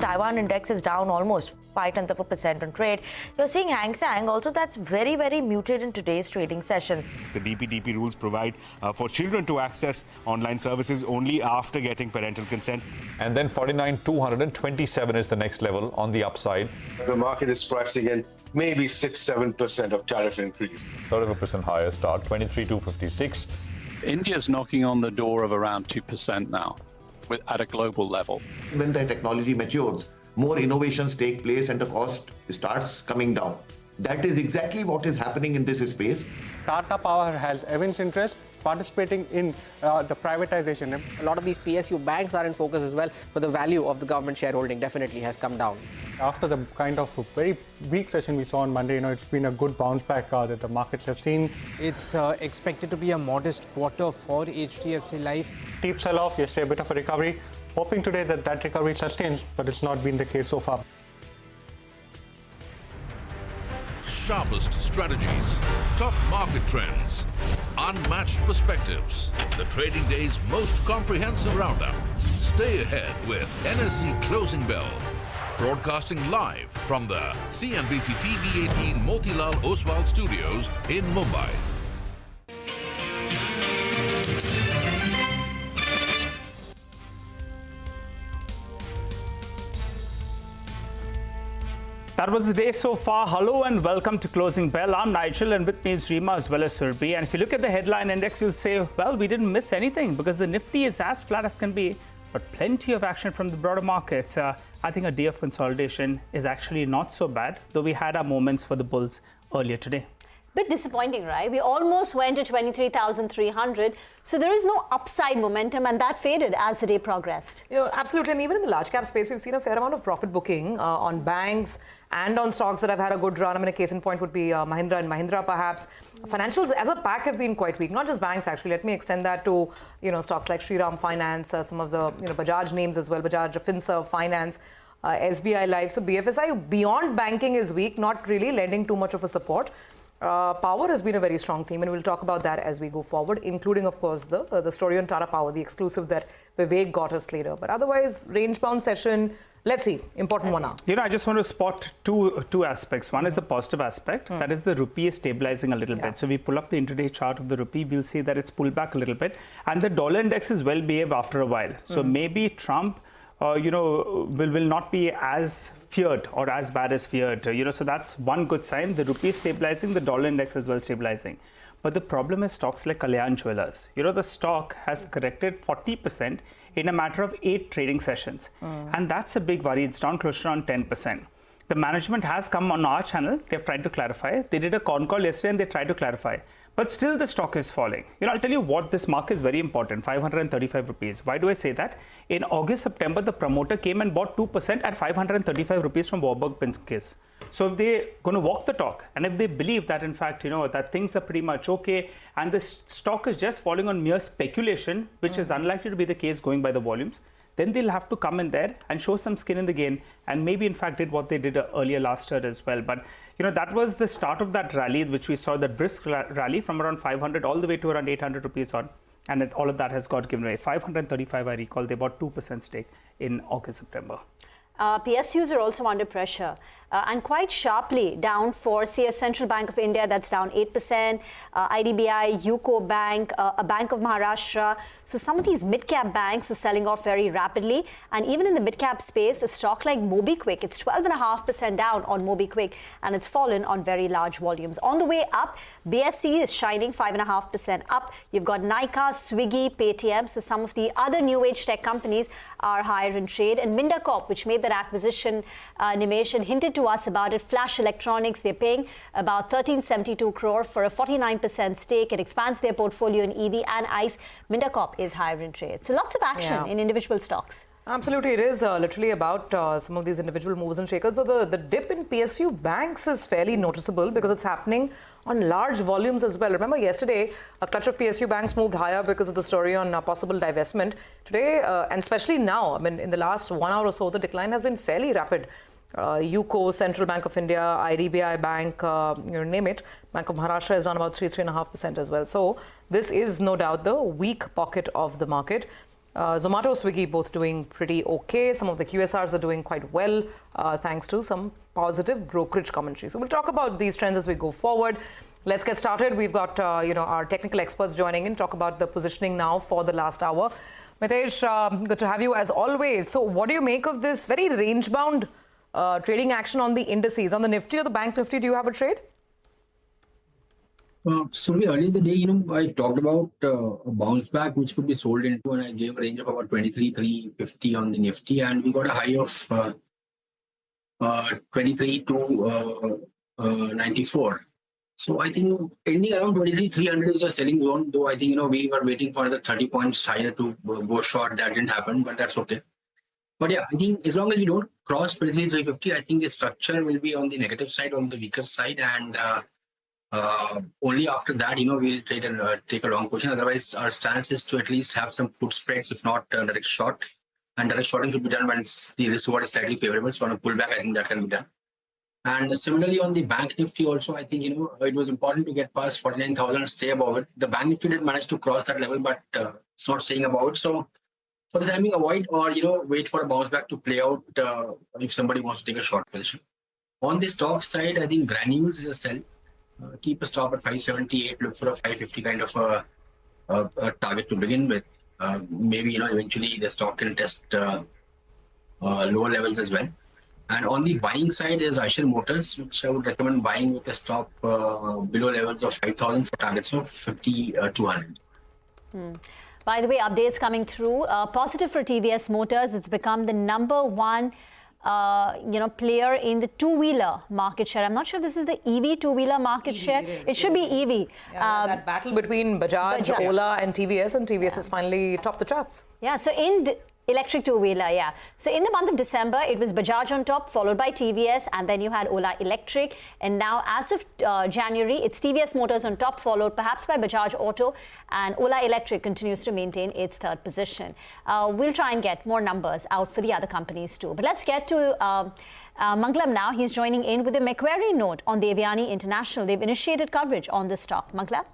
Taiwan index is down almost 0.5% on trade. You're seeing Hang Seng also, that's very, very muted in today's trading session. The DPDP rules provide for children to access online services only after getting parental consent. And then 49,227 is the next level on the upside. The market is pricing in maybe 6-7% of tariff increase. 30% higher start, 23,256. India's knocking on the door of around 2% now at a global level. When the technology matures, more innovations take place and the cost starts coming down. That is exactly what is happening in this space. Tata Power has evinced interest participating in the privatization. A lot of these PSU banks are in focus as well, but the value of the government shareholding definitely has come down. After the kind of very weak session we saw on Monday, it's been a good bounce back that the markets have seen. It's expected to be a modest quarter for HDFC Life. Steep sell-off, yesterday a bit of a recovery. Hoping today that recovery sustains, but it's not been the case so far. Sharpest strategies, top market trends, unmatched perspectives, the trading day's most comprehensive roundup. Stay ahead with NSE Closing Bell, broadcasting live from the CNBC-TV18 Motilal Oswal studios in Mumbai. That was the day so far. Hello and welcome to Closing Bell. I'm Nigel and with me is Rima as well as Surbi. And if you look at the headline index, you'll say, well, we didn't miss anything because the Nifty is as flat as can be, but plenty of action from the broader markets. I think a day of consolidation is actually not so bad, though we had our moments for the bulls earlier today. Bit disappointing, right? We almost went to 23,300. So there is no upside momentum, and that faded as the day progressed. Absolutely. And even in the large cap space, we've seen a fair amount of profit booking on banks and on stocks that have had a good run. I mean, a case in point would be Mahindra and Mahindra, perhaps. Financials as a pack have been quite weak, not just banks, actually. Let me extend that to, stocks like Shriram Finance, some of the, Bajaj names as well, Bajaj, Finserv Finance, SBI Life. So BFSI beyond banking is weak, not really lending too much of a support. Power has been a very strong theme, and we'll talk about that as we go forward, including, of course, the story on Tata Power, the exclusive that Vivek got us later. But otherwise, range-bound session, let's see, important one now. I just want to spot two aspects. One is the positive aspect, that is the rupee is stabilizing a little bit. So we pull up the intraday chart of the rupee, we'll see that it's pulled back a little bit. And the dollar index is well behaved after a while. So maybe Trump will not be as feared or as bad as feared. So that's one good sign. The rupee is stabilizing, the dollar index as well stabilizing. But the problem is stocks like Kalyan Jewellers. The stock has corrected 40% in a matter of 8 trading sessions. And that's a big worry. It's down close to around 10%. The management has come on our channel. They've tried to clarify. They did a con call yesterday and they tried to clarify. But still the stock is falling. I'll tell you what, this mark is very important, 535 rupees. Why do I say that? In August, September, the promoter came and bought 2% at 535 rupees from Warburg Pincus. So if they're going to walk the talk, and if they believe that, in fact, that things are pretty much okay, and the stock is just falling on mere speculation, which is unlikely to be the case going by the volumes, then they'll have to come in there and show some skin in the game, and maybe in fact did what they did earlier last year as well. But that was the start of that rally, which we saw, that brisk rally from around 500 all the way to around 800 rupees on, and all of that has got given away. 535, I recall, they bought 2% stake in August, September. PSUs are also under pressure and quite sharply down for, say, a Central Bank of India that's down 8%, IDBI, UCO Bank, a Bank of Maharashtra. So some of these mid-cap banks are selling off very rapidly. And even in the mid-cap space, a stock like MobiKwik, it's 12.5% down on MobiKwik, and it's fallen on very large volumes. On the way up, BSE is shining 5.5% up. You've got Nykaa, Swiggy, Paytm. So some of the other new age tech companies are higher in trade. And Minda Corp, which made that acquisition, Nimesh, and hinted to us about it, Flash Electronics, they're paying about 1372 crore for a 49% stake. It expands their portfolio in EV and ICE. Minda Corp is higher in trade. So lots of action in individual stocks. Absolutely, it is literally about some of these individual moves and shakers. So the dip in PSU banks is fairly noticeable because it's happening on large volumes as well. Remember yesterday, a clutch of PSU banks moved higher because of the story on possible divestment. Today, and especially now, I mean, in the last 1 hour or so, the decline has been fairly rapid. UCO, Central Bank of India, IDBI Bank, name it. Bank of Maharashtra is down about 3.5% as well. So this is no doubt the weak pocket of the market. Zomato, Swiggy both doing pretty okay. Some of the QSRs are doing quite well thanks to some positive brokerage commentary. So we'll talk about these trends as we go forward. Let's get started. We've got our technical experts joining in, talk about the positioning now for the last hour. Mitesh, good to have you as always. So what do you make of this very range-bound trading action on the indices? On the Nifty or the Bank Nifty, do you have a trade? So earlier in the day, I talked about a bounce back which could be sold into, and I gave a range of about 23,350 on the Nifty, and we got a high of 23 to 94. So I think ending around 23,300 is a selling zone. Though I think we were waiting for the 30 points higher to go short. That didn't happen, but that's okay. But yeah, I think as long as you don't cross 23,350, I think the structure will be on the negative side, on the weaker side, and only after that, we'll trade and take a long position. Otherwise, our stance is to at least have some put spreads, if not direct short. And direct shorting should be done when the risk reward is slightly favorable. So on a pullback, I think that can be done. And similarly, on the Bank Nifty also, I think, it was important to get past 49,000 and stay above it. The Bank Nifty did manage to cross that level, but it's not staying above it. So for the time being, avoid or, wait for a bounce back to play out if somebody wants to take a short position. On the stock side, I think Granules is a sell. Keep a stop at 578, look for a 550 kind of a target to begin with. Maybe, eventually the stock can test lower levels as well. And on the buying side is Eicher Motors, which I would recommend buying with a stop below levels of 5,000 for targets of 50,200. By the way, updates coming through. Positive for TVS Motors. It's become the #1 player in the two-wheeler market share. I'm not sure this is the EV two-wheeler market share. It should be EV. Yeah, that battle between Bajaj, Ola and TVS has finally topped the charts. Yeah, so in electric two-wheeler, yeah. So in the month of December, it was Bajaj on top, followed by TVS, and then you had Ola Electric. And now, as of January, it's TVS Motors on top, followed perhaps by Bajaj Auto, and Ola Electric continues to maintain its third position. We'll try and get more numbers out for the other companies too. But let's get to Mangalam now. He's joining in with a Macquarie note on Devyani International. They've initiated coverage on this stock. Mangalam?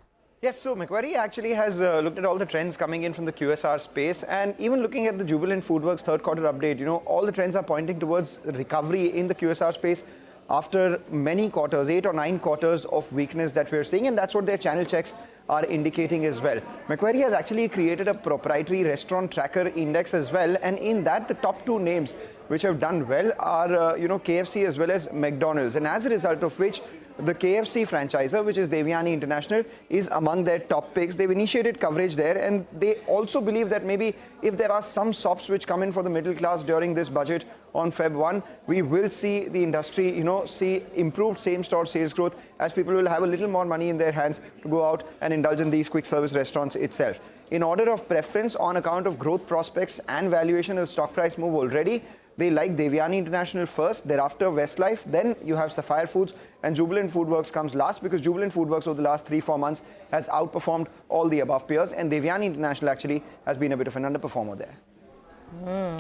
Yes, so Macquarie actually has looked at all the trends coming in from the QSR space, and even looking at the Jubilant FoodWorks third quarter update, all the trends are pointing towards recovery in the QSR space after many quarters, 8 or 9 quarters of weakness that we're seeing, and that's what their channel checks are indicating as well. Macquarie has actually created a proprietary restaurant tracker index as well, and in that the top 2 names which have done well are KFC as well as McDonald's, and as a result of which the KFC franchisor, which is Devyani International, is among their top picks. They've initiated coverage there, and they also believe that maybe if there are some SOPs which come in for the middle class during this budget on Feb 1, we will see the industry, see improved same-store sales growth as people will have a little more money in their hands to go out and indulge in these quick service restaurants itself. In order of preference, on account of growth prospects and valuation of stock price move already, they like Devyani International first, thereafter Westlife, then you have Sapphire Foods, and Jubilant FoodWorks comes last, because Jubilant FoodWorks over the last 3-4 months has outperformed all the above peers, and Devyani International actually has been a bit of an underperformer there.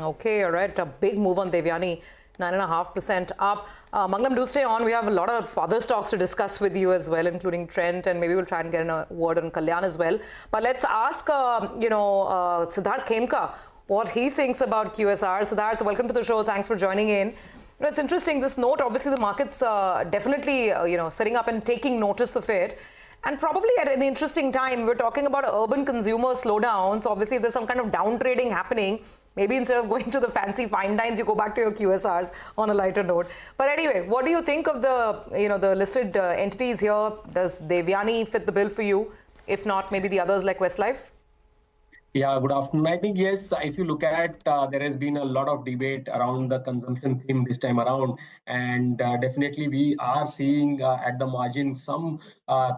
Okay, all right. A big move on Devyani, 9.5% up. Mangalam, do stay on. We have a lot of other stocks to discuss with you as well, including Trent, and maybe we'll try and get in a word on Kalyan as well. But let's ask, Siddharth Khemka what he thinks about QSR. Siddharth, welcome to the show. Thanks for joining in. It's interesting, this note, obviously the market's definitely, sitting up and taking notice of it. And probably at an interesting time, we're talking about urban consumer slowdown. So obviously if there's some kind of down trading happening, maybe instead of going to the fancy fine dines, you go back to your QSRs on a lighter note. But anyway, what do you think of the, the listed entities here? Does Devyani fit the bill for you? If not, maybe the others like Westlife? Yeah, good afternoon. I think, yes, if you look at, there has been a lot of debate around the consumption theme this time around. And definitely we are seeing at the margin some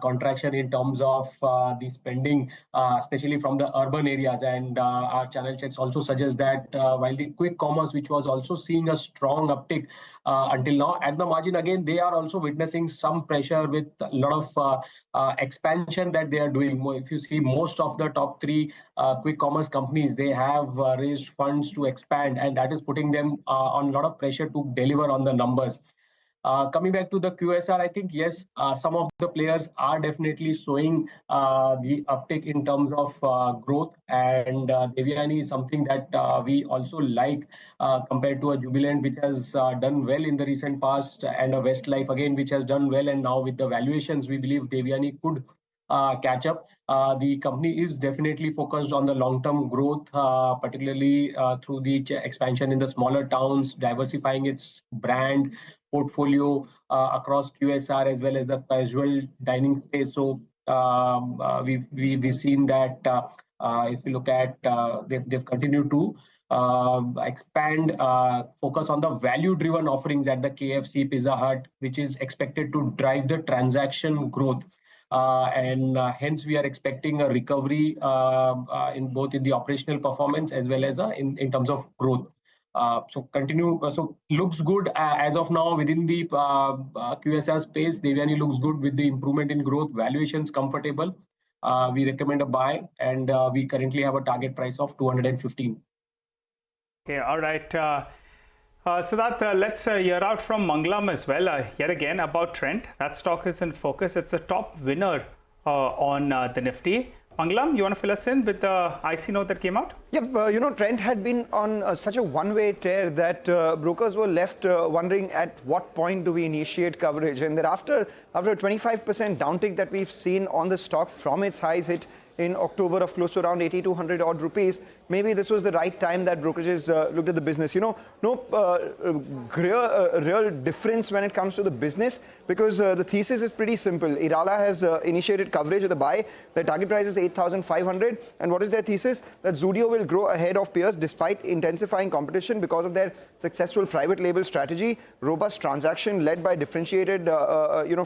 contraction in terms of the spending, especially from the urban areas. And our channel checks also suggest that while the quick commerce, which was also seeing a strong uptick until now, at the margin, again, they are also witnessing some pressure with a lot of expansion that they are doing. If you see most of the top 3 quick commerce companies, they have raised funds to expand, and that is putting them on a lot of pressure to deliver on the numbers. Coming back to the QSR, I think yes, some of the players are definitely showing the uptick in terms of growth, and Devyani is something that we also like compared to a Jubilant, which has done well in the recent past, and a Westlife again, which has done well, and now with the valuations, we believe Devyani could catch up. The company is definitely focused on the long-term growth, particularly through the expansion in the smaller towns, diversifying its brand portfolio across QSR as well as the casual dining space. So we've seen that if you look at they've continued to expand, focus on the value-driven offerings at the KFC, Pizza Hut, which is expected to drive the transaction growth. And hence we are expecting a recovery in both in the operational performance as well as in terms of growth. So looks good as of now within the QSR space. Devyani looks good with the improvement in growth, valuations comfortable. We recommend a buy, and we currently have a target price of 215. Okay, all right. Siddharth, let's hear out from Mangalam as well, yet again about Trent. That stock is in focus. It's the top winner on the Nifty. Mangalam, you want to fill us in with the IC note that came out? Yeah, Trent had been on such a one-way tear that brokers were left wondering at what point do we initiate coverage. And thereafter, after a 25% downtick that we've seen on the stock from its highs hit in October of close to around 8,200 odd rupees, maybe this was the right time that brokerages looked at the business. No real difference when it comes to the business, because the thesis is pretty simple. Irala has initiated coverage with a buy. Their target price is 8,500. And what is their thesis? That Zudio will grow ahead of peers despite intensifying competition because of their successful private label strategy, robust transaction led by differentiated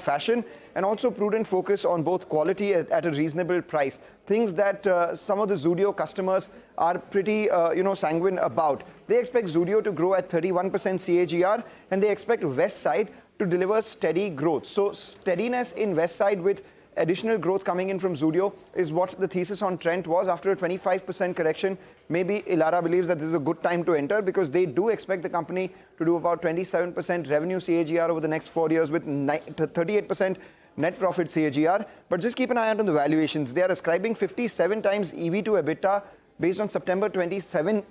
fashion, and also prudent focus on both quality at a reasonable price. Things that some of the Zudio customers are pretty, sanguine about. They expect Zudio to grow at 31% CAGR, and they expect Westside to deliver steady growth. So steadiness in Westside with additional growth coming in from Zudio is what the thesis on Trent was. After a 25% correction, maybe Elara believes that this is a good time to enter, because they do expect the company to do about 27% revenue CAGR over the next 4 years with 38% net profit CAGR. But just keep an eye out on the valuations. They are ascribing 57 times EV to EBITDA based on September 27,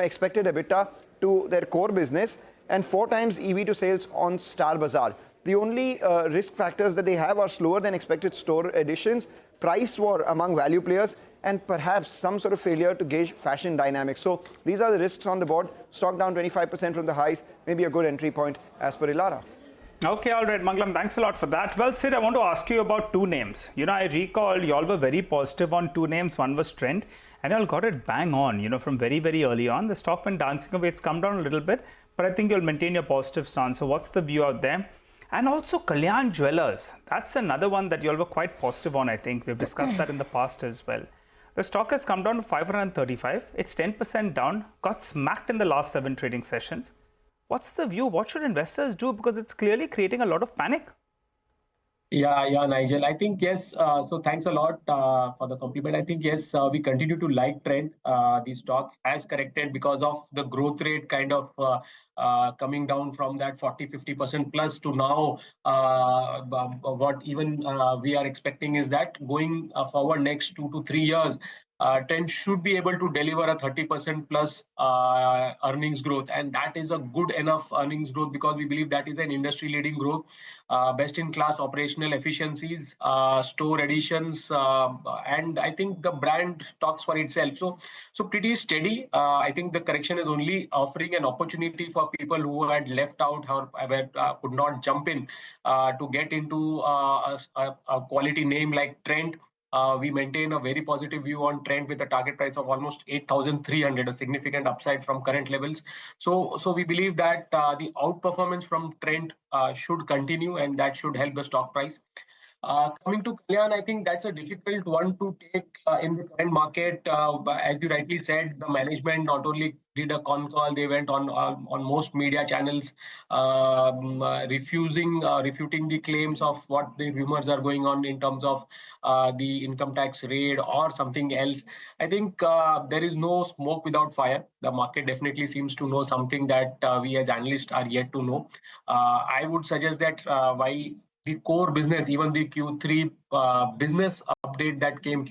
expected EBITDA to their core business, and 4 times EV to sales on Star Bazaar. The only risk factors that they have are slower than expected store additions, price war among value players, and perhaps some sort of failure to gauge fashion dynamics. So these are the risks on the board. Stock down 25% from the highs, maybe a good entry point as per Elara. Okay, all right, Mangalam, thanks a lot for that. Well, Sid, I want to ask you about two names. I recall you all were very positive on two names. One was Trent, and you all got it bang on, from very, very early on. The stock went dancing away. It's come down a little bit, but I think you'll maintain your positive stance. So what's the view out there? And also Kalyan Jewellers. That's another one that you all were quite positive on, I think. We've discussed that in the past as well. The stock has come down to 535. It's 10% down, got smacked in the last 7 trading sessions. What's the view? What should investors do? Because it's clearly creating a lot of panic. Yeah, Nigel. I think yes. So thanks a lot for the compliment. I think yes, we continue to like Trent. The stock has corrected because of the growth rate kind of coming down from that 40-50% plus to now. What even we are expecting is that going forward next 2 to 3 years, Trent should be able to deliver a 30% plus earnings growth, and that is a good enough earnings growth because we believe that is an industry-leading growth, best-in-class operational efficiencies, store additions, and I think the brand talks for itself. So pretty steady. I think the correction is only offering an opportunity for people who had left out or could not jump in to get into a quality name like Trent. We maintain a very positive view on Trent with a target price of almost 8,300, a significant upside from current levels. So we believe that the outperformance from Trent should continue, and that should help the stock price. Coming to Kalyan, I think that's a difficult one to take in the current market. As you rightly said, the management not only did a con call, they went on most media channels refuting the claims of what the rumors are going on in terms of the income tax raid or something else. I think there is no smoke without fire. The market definitely seems to know something that we as analysts are yet to know. I would suggest that while the core business, even the Q3 business update that came,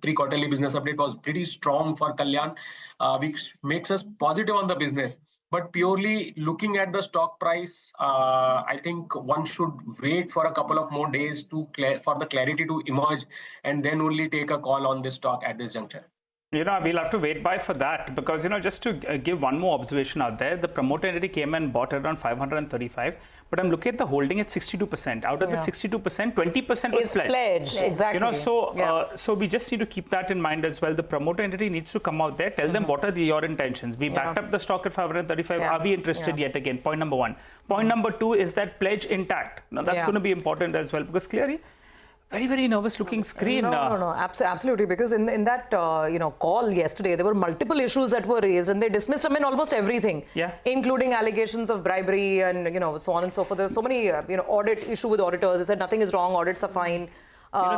pre-quarterly business update was pretty strong for Kalyan, which makes us positive on the business. But purely looking at the stock price, I think one should wait for a couple of more days for the clarity to emerge and then only take a call on this stock at this juncture. We'll have to wait by for that because, just to give one more observation out there, the promoter entity came and bought around 535, but I'm looking at the holding at 62%. Out of the 62%, 20% was pledged. Exactly. So we just need to keep that in mind as well. The promoter entity needs to come out there, tell them what are your intentions. We backed up the stock at 535. Are we interested yet again? Point number one. Point number two is that pledge intact. Now that's going to be important as well because clearly, very, very nervous looking screen. No, absolutely. Because in that call yesterday, there were multiple issues that were raised, and they dismissed almost everything, including allegations of bribery and so on and so forth. There's so many audit issue with auditors. They said nothing is wrong, audits are fine.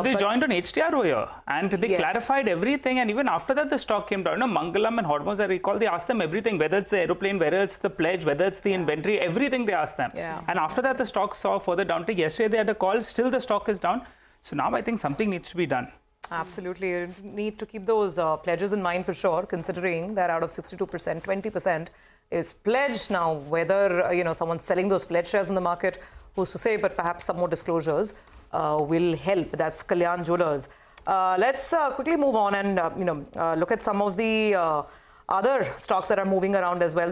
They joined on HTRO here and they clarified everything, and even after that the stock came down. Mangalam and Hormuz, I recall, they asked them everything, whether it's the aeroplane, whether it's the pledge, whether it's the inventory, everything they asked them. And after that the stock saw further downtick. Yesterday they had a call, still the stock is down. So now I think something needs to be done. Absolutely. You need to keep those pledges in mind for sure, considering that out of 62%, 20% is pledged. Now, whether someone's selling those pledged shares in the market, who's to say, but perhaps some more disclosures will help. That's Kalyan Jewellers. Let's quickly move on and look at some of the other stocks that are moving around as well.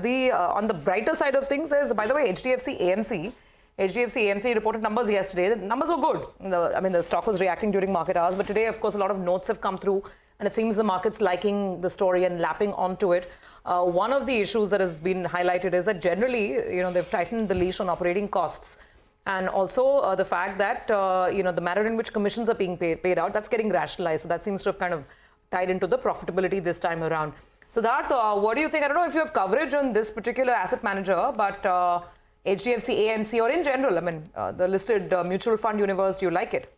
On the brighter side of things, there's, by the way, HDFC AMC. HDFC AMC reported numbers yesterday. The numbers were good. The stock was reacting during market hours, but today, of course, a lot of notes have come through, and it seems the market's liking the story and lapping onto it. One of the issues that has been highlighted is that generally, they've tightened the leash on operating costs, and also the fact that the manner in which commissions are being paid out, that's getting rationalized. So that seems to have kind of tied into the profitability this time around. So that, what do you think? I don't know if you have coverage on this particular asset manager, but HDFC AMC or in general, the listed mutual fund universe, do you like it?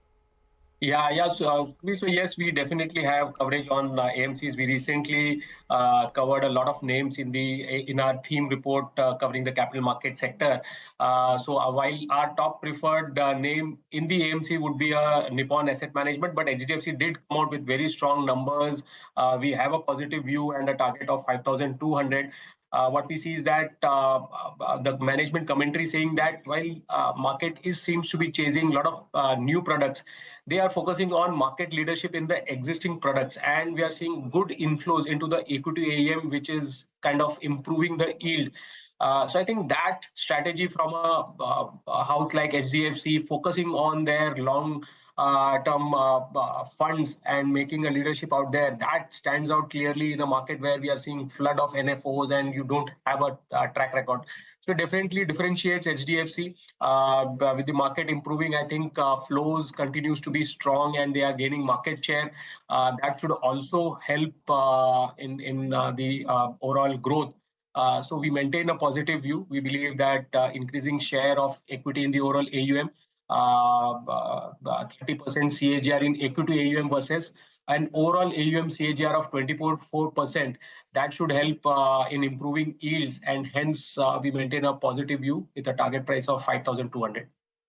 So yes, we definitely have coverage on AMCs. We recently covered a lot of names in our theme report covering the capital market sector. So while our top preferred name in the AMC would be Nippon Asset Management, but HDFC did come out with very strong numbers. We have a positive view and a target of 5,200. What we see is that the management commentary saying that while market seems to be chasing a lot of new products, they are focusing on market leadership in the existing products, and we are seeing good inflows into the equity AUM, which is kind of improving the yield. So I think that strategy from a house like HDFC, focusing on their long term funds and making a leadership out there, that stands out clearly in a market where we are seeing flood of NFOs and you don't have a track record. So definitely differentiates HDFC. With the market improving, I think flows continues to be strong and they are gaining market share. That should also help in the overall growth. So we maintain a positive view. We believe that increasing share of equity in the overall AUM, 30% CAGR in equity AUM versus an overall AUM CAGR of 24%, that should help in improving yields, and hence we maintain a positive view with a target price of 5,200.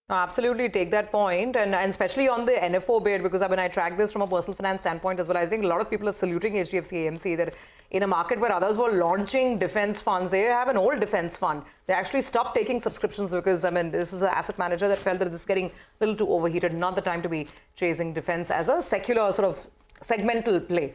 Absolutely, take that point, and especially on the NFO bid, because I track this from a personal finance standpoint as well. I think a lot of people are saluting HDFC AMC that in a market where others were launching defense funds, they have an old defense fund. They actually stopped taking subscriptions because, this is an asset manager that felt that this is getting a little too overheated, not the time to be chasing defense as a secular sort of segmental play.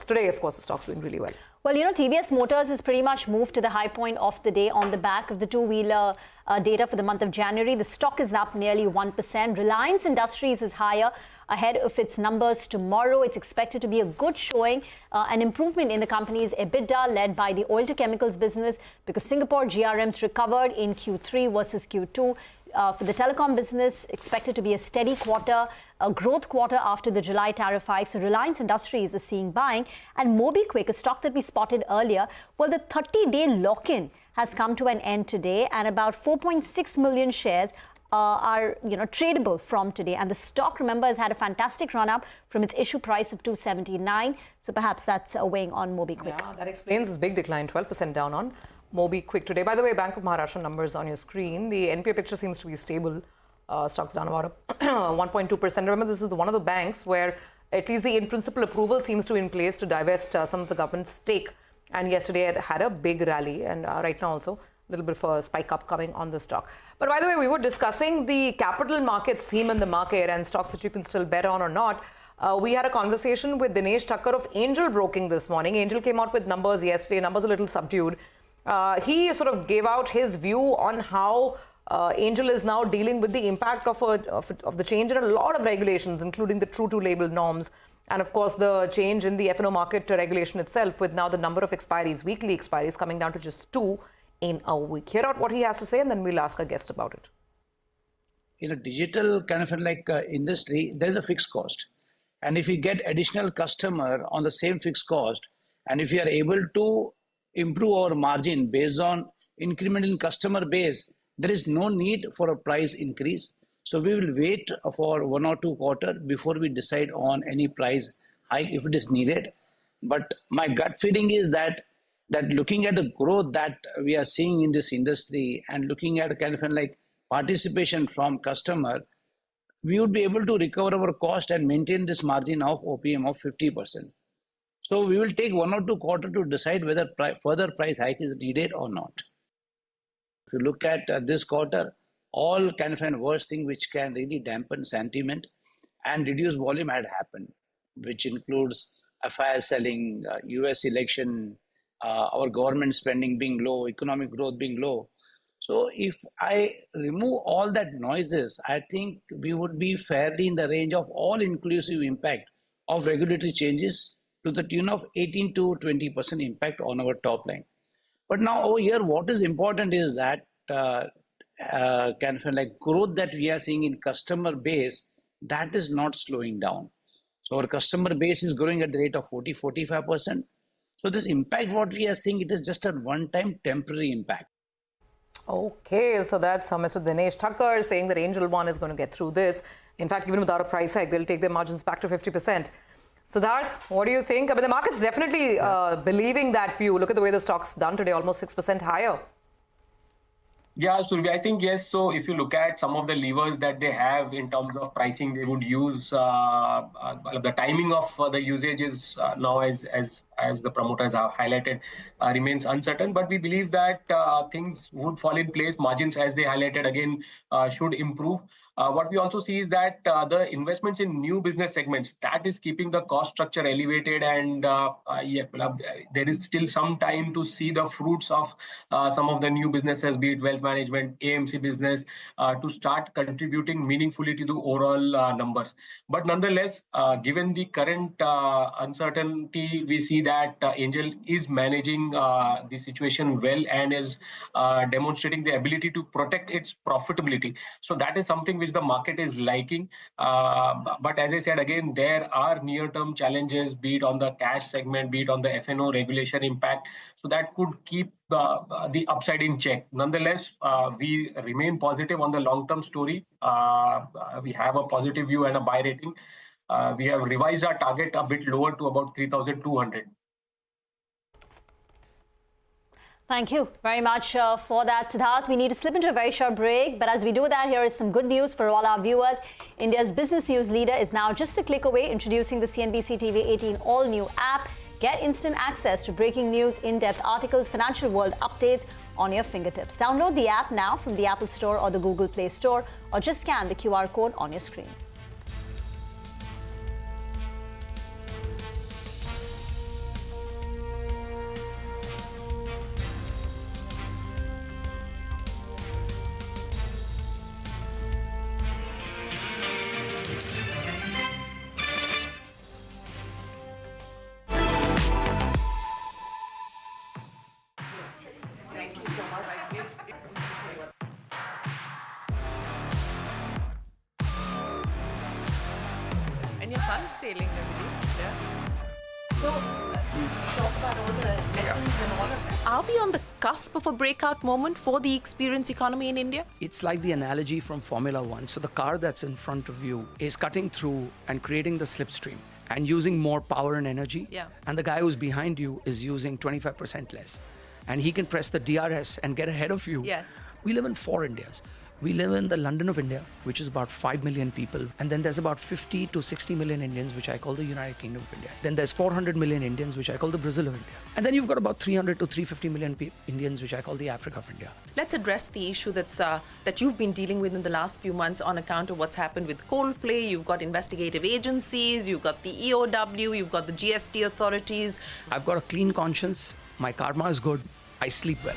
Today, of course, the stock's doing really well. Well, TVS Motors has pretty much moved to the high point of the day on the back of the two-wheeler data for the month of January. The stock is up nearly 1%. Reliance Industries is higher ahead of its numbers tomorrow. It's expected to be a good showing, an improvement in the company's EBITDA led by the oil to chemicals business because Singapore GRMs recovered in Q3 versus Q2. For the telecom business, expected to be a steady quarter, a growth quarter after the July tariff hike. So Reliance Industries is seeing buying. And MobiKwik, a stock that we spotted earlier, well, the 30-day lock-in has come to an end today, and about 4.6 million shares are tradable from today. And the stock, remember, has had a fantastic run-up from its issue price of 279. So perhaps that's weighing on MobiKwik. Yeah, that explains this big decline, 12% down on MobiKwik today. By the way, Bank of Maharashtra numbers on your screen. The NPA picture seems to be stable. Stocks down about 1.2%. Remember, this is one of the banks where at least the in-principle approval seems to be in place to divest some of the government's stake. And yesterday it had a big rally, and right now also a little bit of a spike up coming on the stock. But by the way, we were discussing the capital markets theme in the market and stocks that you can still bet on or not. We had a conversation with Dinesh Thakkar of Angel Broking this morning. Angel came out with numbers yesterday, numbers a little subdued. He sort of gave out his view on how Angel is now dealing with the impact of the change in a lot of regulations, including the true to label norms. And of course, the change in the F&O market regulation itself, with now the number of expiries, weekly expiries, coming down to just 2 in a week. Hear out what he has to say, and then we'll ask our guest about it. In a digital kind of industry, there's a fixed cost. And if you get additional customer on the same fixed cost, and if you are able to improve our margin based on increment in customer base, there is no need for a price increase. So we will wait for 1 or 2 quarters before we decide on any price hike if it is needed. But my gut feeling is that looking at the growth that we are seeing in this industry and looking at kind of participation from customer, we would be able to recover our cost and maintain this margin of OPM of 50%. So we will take 1 or 2 quarters to decide whether further price hike is needed or not. If you look at this quarter, all kind of worst thing which can really dampen sentiment and reduce volume had happened, which includes FII selling, US election, our government spending being low, economic growth being low. So if I remove all that noises, I think we would be fairly in the range of all-inclusive impact of regulatory changes to the tune of 18 to 20% impact on our top line. But now over here, what is important is that growth that we are seeing in customer base, that is not slowing down. So our customer base is growing at the rate of 40-45%. So this impact, what we are seeing, it is just a one-time temporary impact. Okay, so that's Mr. Dinesh Thakkar saying that Angel One is going to get through this. In fact, even without a price hike, they'll take their margins back to 50%. Siddharth, what do you think? I mean, the market's definitely believing that view. Look at the way the stock's done today, almost 6% higher. Yeah, Survi, I think yes. So if you look at some of the levers that they have in terms of pricing, they would use the timing of the usage is now, as the promoters have highlighted, remains uncertain. But we believe that things would fall in place. Margins, as they highlighted again, should improve. What we also see is that the investments in new business segments, that is keeping the cost structure elevated, and there is still some time to see the fruits of some of the new businesses, be it wealth management, AMC business, to start contributing meaningfully to the overall numbers. But nonetheless, given the current uncertainty, we see that Angel is managing the situation well and is demonstrating the ability to protect its profitability. So that is something which the market is liking. But as I said, again, there are near-term challenges, be it on the cash segment, be it on the F&O regulation impact. So that could keep the upside in check. Nonetheless, we remain positive on the long-term story. We have a positive view and a buy rating. We have revised our target a bit lower to about 3,200. Thank you very much for that, Siddharth. We need to slip into a very short break. But as we do that, here is some good news for all our viewers. India's business news leader is now just a click away, introducing the CNBC-TV18 all-new app. Get instant access to breaking news, in-depth articles, financial world updates on your fingertips. Download the app now from the Apple Store or the Google Play Store, or just scan the QR code on your screen. Are we on the cusp of a breakout moment for the experience economy in India? It's like the analogy from Formula One. So the car that's in front of you is cutting through and creating the slipstream and using more power and energy. Yeah. And the guy who's behind you is using 25% less. And he can press the DRS and get ahead of you. Yes. We live in 4 Indias. We live in the London of India, which is about 5 million people. And then there's about 50 to 60 million Indians, which I call the United Kingdom of India. Then there's 400 million Indians, which I call the Brazil of India. And then you've got about 300 to 350 million Indians, which I call the Africa of India. Let's address the issue that you've been dealing with in the last few months on account of what's happened with Coldplay. You've got investigative agencies, you've got the EOW, you've got the GST authorities. I've got a clean conscience. My karma is good. I sleep well.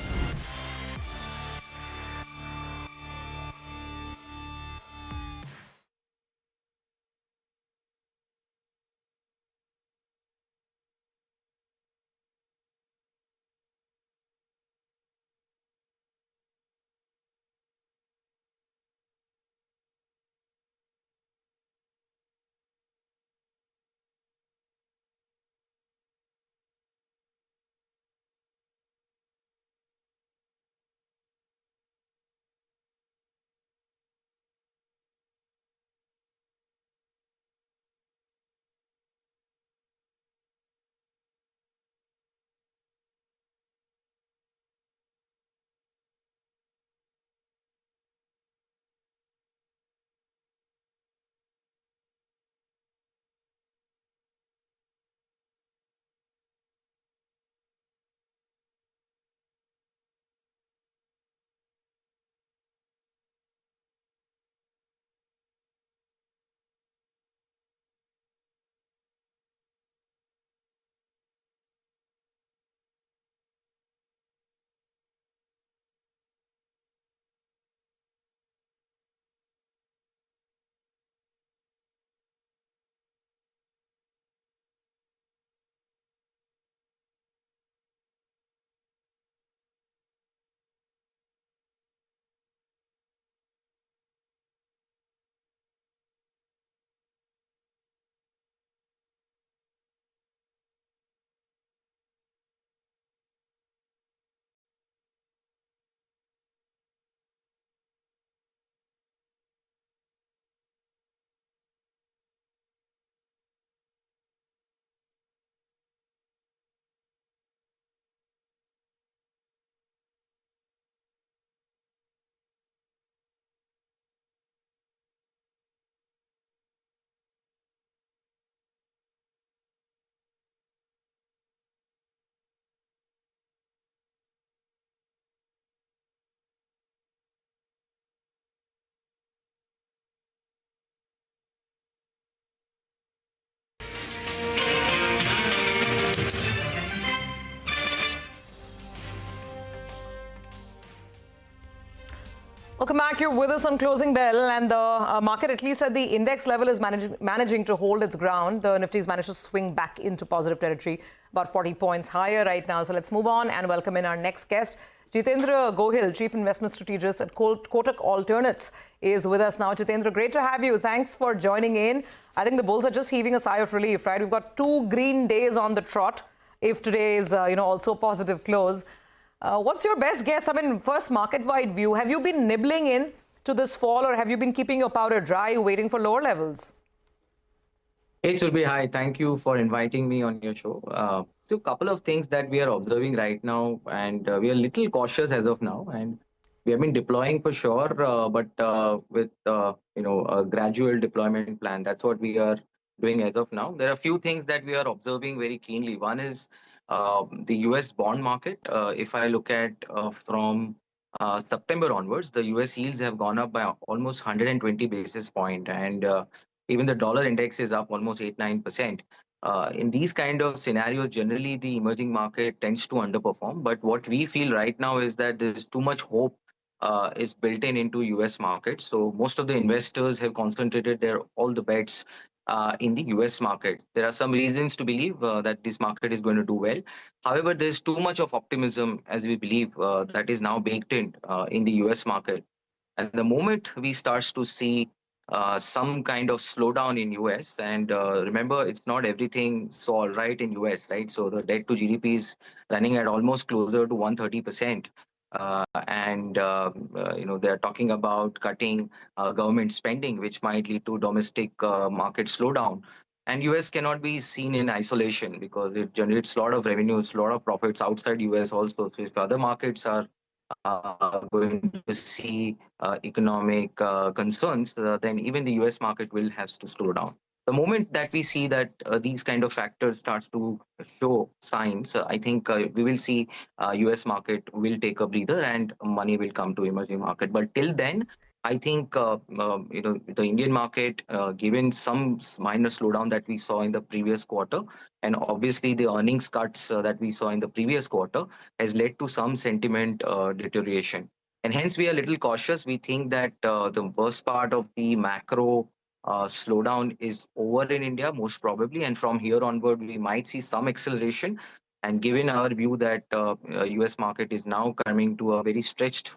Welcome back. You're with us on Closing Bell, and the market, at least at the index level, is managing to hold its ground. The Nifty's managed to swing back into positive territory, about 40 points higher right now. So let's move on and welcome in our next guest. Jitendra Gohil, Chief Investment Strategist at Kotak Alternates, is with us now. Jitendra, great to have you. Thanks for joining in. I think the bulls are just heaving a sigh of relief, right? We've got 2 green days on the trot, if today is also a positive close. What's your best guess? I mean, first market-wide view, have you been nibbling in to this fall, or have you been keeping your powder dry, waiting for lower levels? Hey, Surbhi, hi. Thank you for inviting me on your show. So a couple of things that we are observing right now, and we are a little cautious as of now, and we have been deploying for sure, but with a gradual deployment plan. That's what we are doing as of now. There are a few things that we are observing very keenly. One is the US bond market. If I look at from September onwards, the US yields have gone up by almost 120 basis points, and even the dollar index is up almost 8-9%. In these kind of scenarios, generally the emerging market tends to underperform. But what we feel right now is that there's too much hope is built into US markets. So most of the investors have concentrated all the bets in the US market. There are some reasons to believe that this market is going to do well. However, there's too much of optimism, as we believe, that is now baked in the US market. And the moment we start to see some kind of slowdown in US. And remember, it's not everything so all right in US, right? So the debt to GDP is running at almost closer to 130%. They're talking about cutting government spending, which might lead to domestic market slowdown. And US cannot be seen in isolation because it generates a lot of revenues, a lot of profits outside US also. So if other markets are going to see economic concerns, then even the US market will have to slow down. The moment that we see that these kind of factors starts to show signs, I think we will see US market will take a breather and money will come to emerging market. But till then, I think the Indian market, given some minor slowdown that we saw in the previous quarter, and obviously the earnings cuts that we saw in the previous quarter, has led to some sentiment deterioration. And hence we are a little cautious. We think that the worst part of the macro slowdown is over in India, most probably, and from here onward we might see some acceleration. And given our view that US market is now coming to a very stretched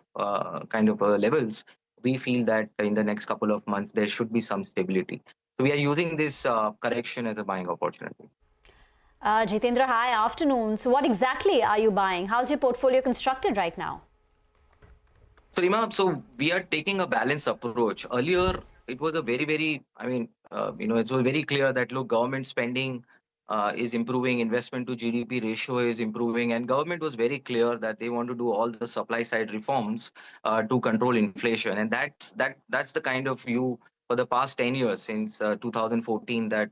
kind of levels, we feel that in the next couple of months there should be some stability. So we are using this correction as a buying opportunity. Jitendra, hi, afternoon. So what exactly are you buying? How's your portfolio constructed right now? So Rima, so we are taking a balanced approach. Earlier, it was a very, it was very clear that look, government spending is improving, investment to GDP ratio is improving, and government was very clear that they want to do all the supply side reforms to control inflation, and that's the kind of view for the past 10 years since 2014 that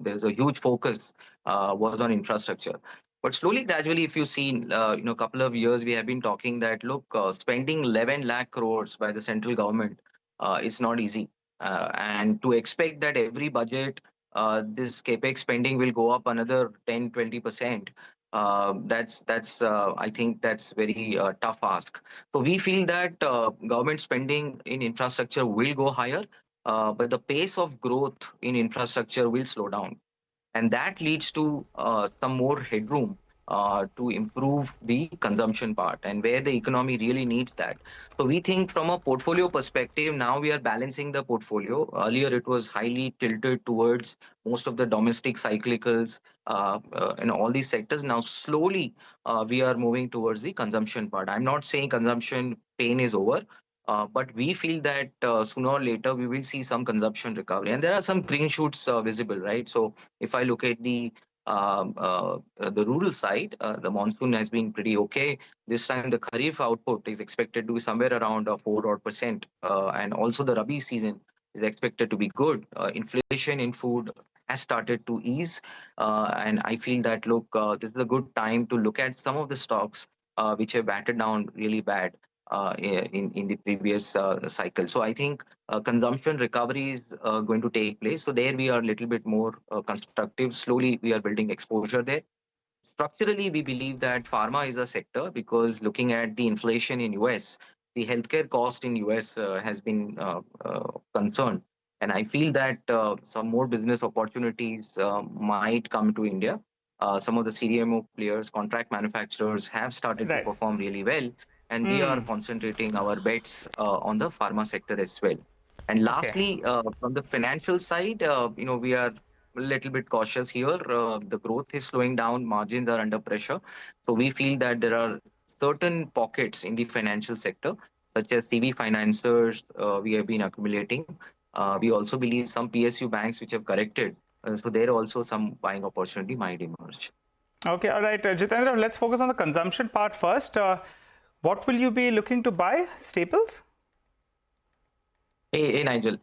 there's a huge focus was on infrastructure. But slowly, gradually, if you see, a couple of years, we have been talking that, look, spending 11 lakh crores by the central government is not easy. And to expect that every budget, this capex spending will go up another 10-20%, I think that's very tough ask. So we feel that government spending in infrastructure will go higher, but the pace of growth in infrastructure will slow down. And that leads to some more headroom to improve the consumption part and where the economy really needs that. So we think from a portfolio perspective, now we are balancing the portfolio. Earlier, it was highly tilted towards most of the domestic cyclicals in all these sectors. Now, slowly, we are moving towards the consumption part. I'm not saying consumption pain is over. But we feel that sooner or later we will see some consumption recovery, and there are some green shoots visible, right? So if I look at the rural side, the monsoon has been pretty okay. This time the Kharif output is expected to be somewhere around 4% and also the Rabi season is expected to be good. Inflation in food has started to ease, and I feel that look, this is a good time to look at some of the stocks which have battered down really bad in the previous cycle. So I think consumption recovery is going to take place. So there we are a little bit more constructive. Slowly we are building exposure there. Structurally, we believe that pharma is a sector because looking at the inflation in US, the healthcare cost in US has been concerned. And I feel that some more business opportunities might come to India. Some of the CDMO players, contract manufacturers have started to perform really well. And we are concentrating our bets on the pharma sector as well. And lastly, from the financial side, we are a little bit cautious here. The growth is slowing down, margins are under pressure. So we feel that there are certain pockets in the financial sector, such as CV financiers, we have been accumulating. We also believe some PSU banks which have corrected. So there also some buying opportunity might emerge. Okay, all right, Jitendra, let's focus on the consumption part first. What will you be looking to buy? Staples? Hey, Nigel.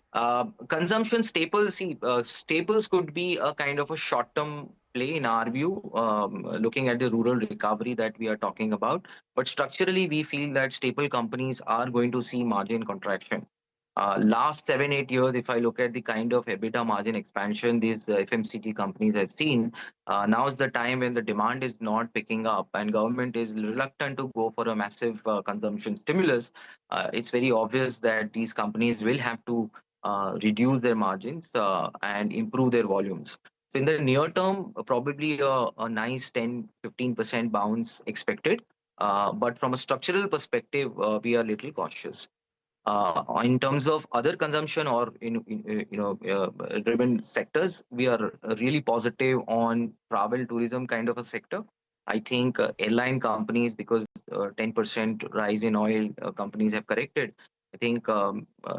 Consumption staples, staples could be a kind of a short-term play in our view, looking at the rural recovery that we are talking about. But structurally, we feel that staple companies are going to see margin contraction. Last 7-8 years, if I look at the kind of EBITDA margin expansion these FMCG companies have seen, now is the time when the demand is not picking up and government is reluctant to go for a massive consumption stimulus. It's very obvious that these companies will have to reduce their margins and improve their volumes. So in the near term, probably a nice 10-15% bounce expected. But from a structural perspective, we are a little cautious. In terms of other consumption or driven sectors, we are really positive on travel tourism kind of a sector. I think airline companies, because 10% rise in oil companies have corrected. I think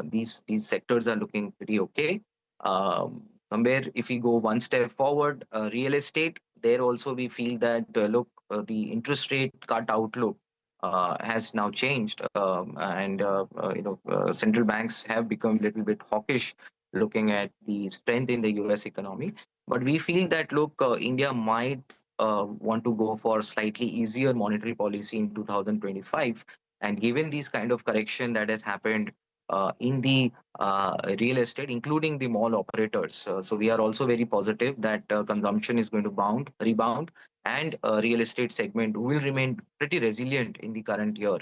these sectors are looking pretty okay. Somewhere, if we go one step forward, real estate, there also we feel that the interest rate cut outlook has now changed, and central banks have become a little bit hawkish, looking at the strength in the U.S. economy. But we feel that India might want to go for slightly easier monetary policy in 2025, and given these kind of correction that has happened in the real estate, including the mall operators. So we are also very positive that consumption is going to rebound, and real estate segment will remain pretty resilient in the current year.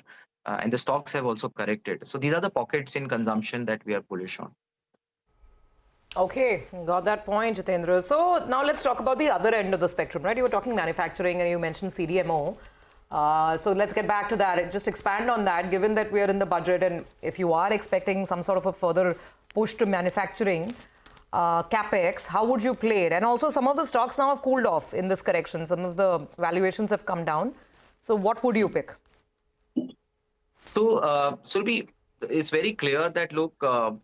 And the stocks have also corrected. So these are the pockets in consumption that we are bullish on. Okay, got that point, Jitendra. So now let's talk about the other end of the spectrum, right? You were talking manufacturing and you mentioned CDMO. So let's get back to that. Just expand on that, given that we are in the budget, and if you are expecting some sort of a further push to manufacturing, capex, how would you play it? And also, some of the stocks now have cooled off in this correction. Some of the valuations have come down. So what would you pick? So, Surabhi, it's very clear that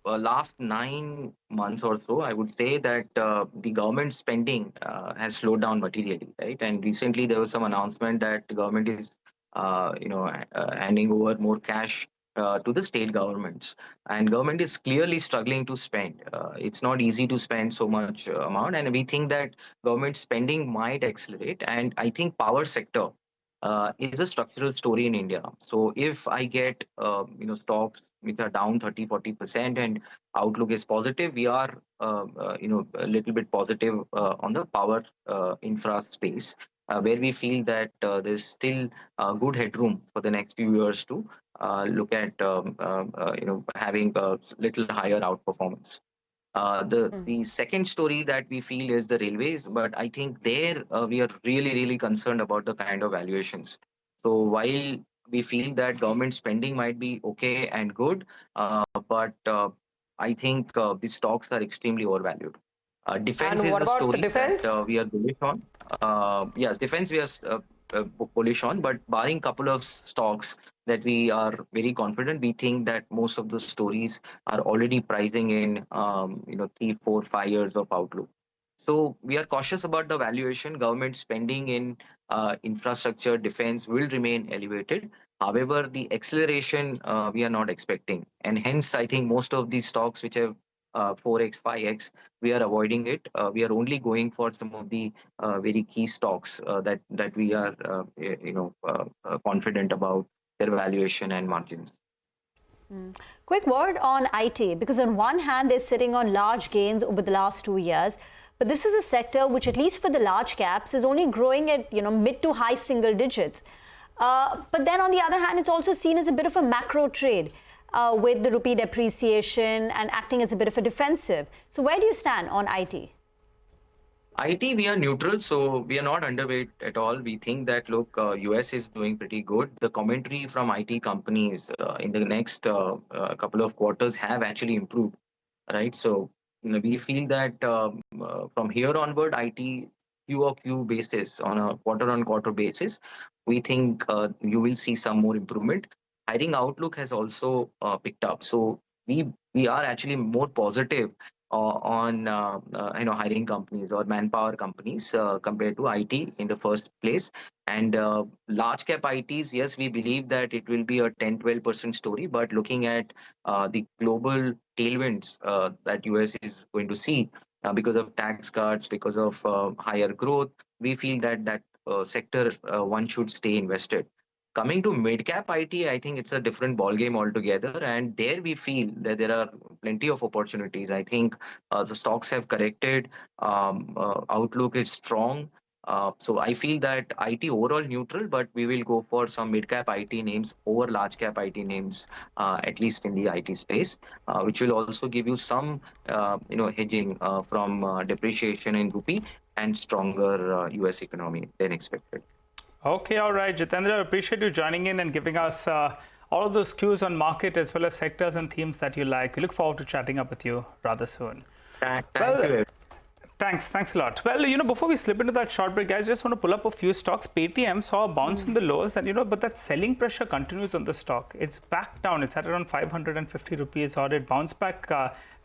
last 9 months or so, I would say that the government spending has slowed down materially, right? And recently there was some announcement that the government is, handing over more cash to the state governments, and government is clearly struggling to spend. It's not easy to spend so much amount, and we think that government spending might accelerate. And I think power sector is a structural story in India. So if I get stocks which are down 30-40% and outlook is positive, we are a little bit positive on the power infra space, where we feel that there's still good headroom for the next few years to look at having a little higher outperformance. The second story that we feel is the railways, but I think there we are really concerned about the kind of valuations. So while we feel that government spending might be okay and good, but I think the stocks are extremely overvalued. Defense is a story that we are bullish on. Yes, defense we are bullish on, but barring couple of stocks that we are very confident, we think that most of the stories are already pricing in 3, 4, 5 years of outlook. So we are cautious about the valuation. Government spending in infrastructure, defense will remain elevated. However, the acceleration we are not expecting, and hence I think most of these stocks which have 4x, 5x, we are avoiding it. We are only going for some of the very key stocks that we are confident about their valuation and margins. Quick word on IT, because on one hand they're sitting on large gains over the last 2 years, but this is a sector which, at least for the large caps, is only growing at mid to high single digits. But then on the other hand, it's also seen as a bit of a macro trade. With the rupee depreciation and acting as a bit of a defensive. So where do you stand on IT? IT, we are neutral, so we are not underweight at all. We think that, US is doing pretty good. The commentary from IT companies in the next couple of quarters have actually improved, right? So we feel that from here onward, IT QoQ basis, on a quarter-on-quarter basis, we think you will see some more improvement. Hiring outlook has also picked up, so we are actually more positive on hiring companies or manpower companies compared to IT in the first place. And large cap ITs, yes, we believe that it will be a 10-12% story, but looking at the global tailwinds that US is going to see because of tax cuts, because of higher growth, we feel that sector one should stay invested. Coming to mid-cap IT, I think it's a different ballgame altogether, and there we feel that there are plenty of opportunities. I think the stocks have corrected, outlook is strong. So I feel that IT overall neutral, but we will go for some mid-cap IT names over large-cap IT names, at least in the IT space, which will also give you some hedging from depreciation in rupee and stronger US economy than expected. Okay, all right, Jitendra, appreciate you joining in and giving us all of those cues on market as well as sectors and themes that you like. We look forward to chatting up with you rather soon. Thank you. Thanks a lot. Well, before we slip into that short break, guys, just want to pull up a few stocks. Paytm saw a bounce from the lows, and but that selling pressure continues on the stock. It's back down. It's at around 550 rupees odd. It bounced back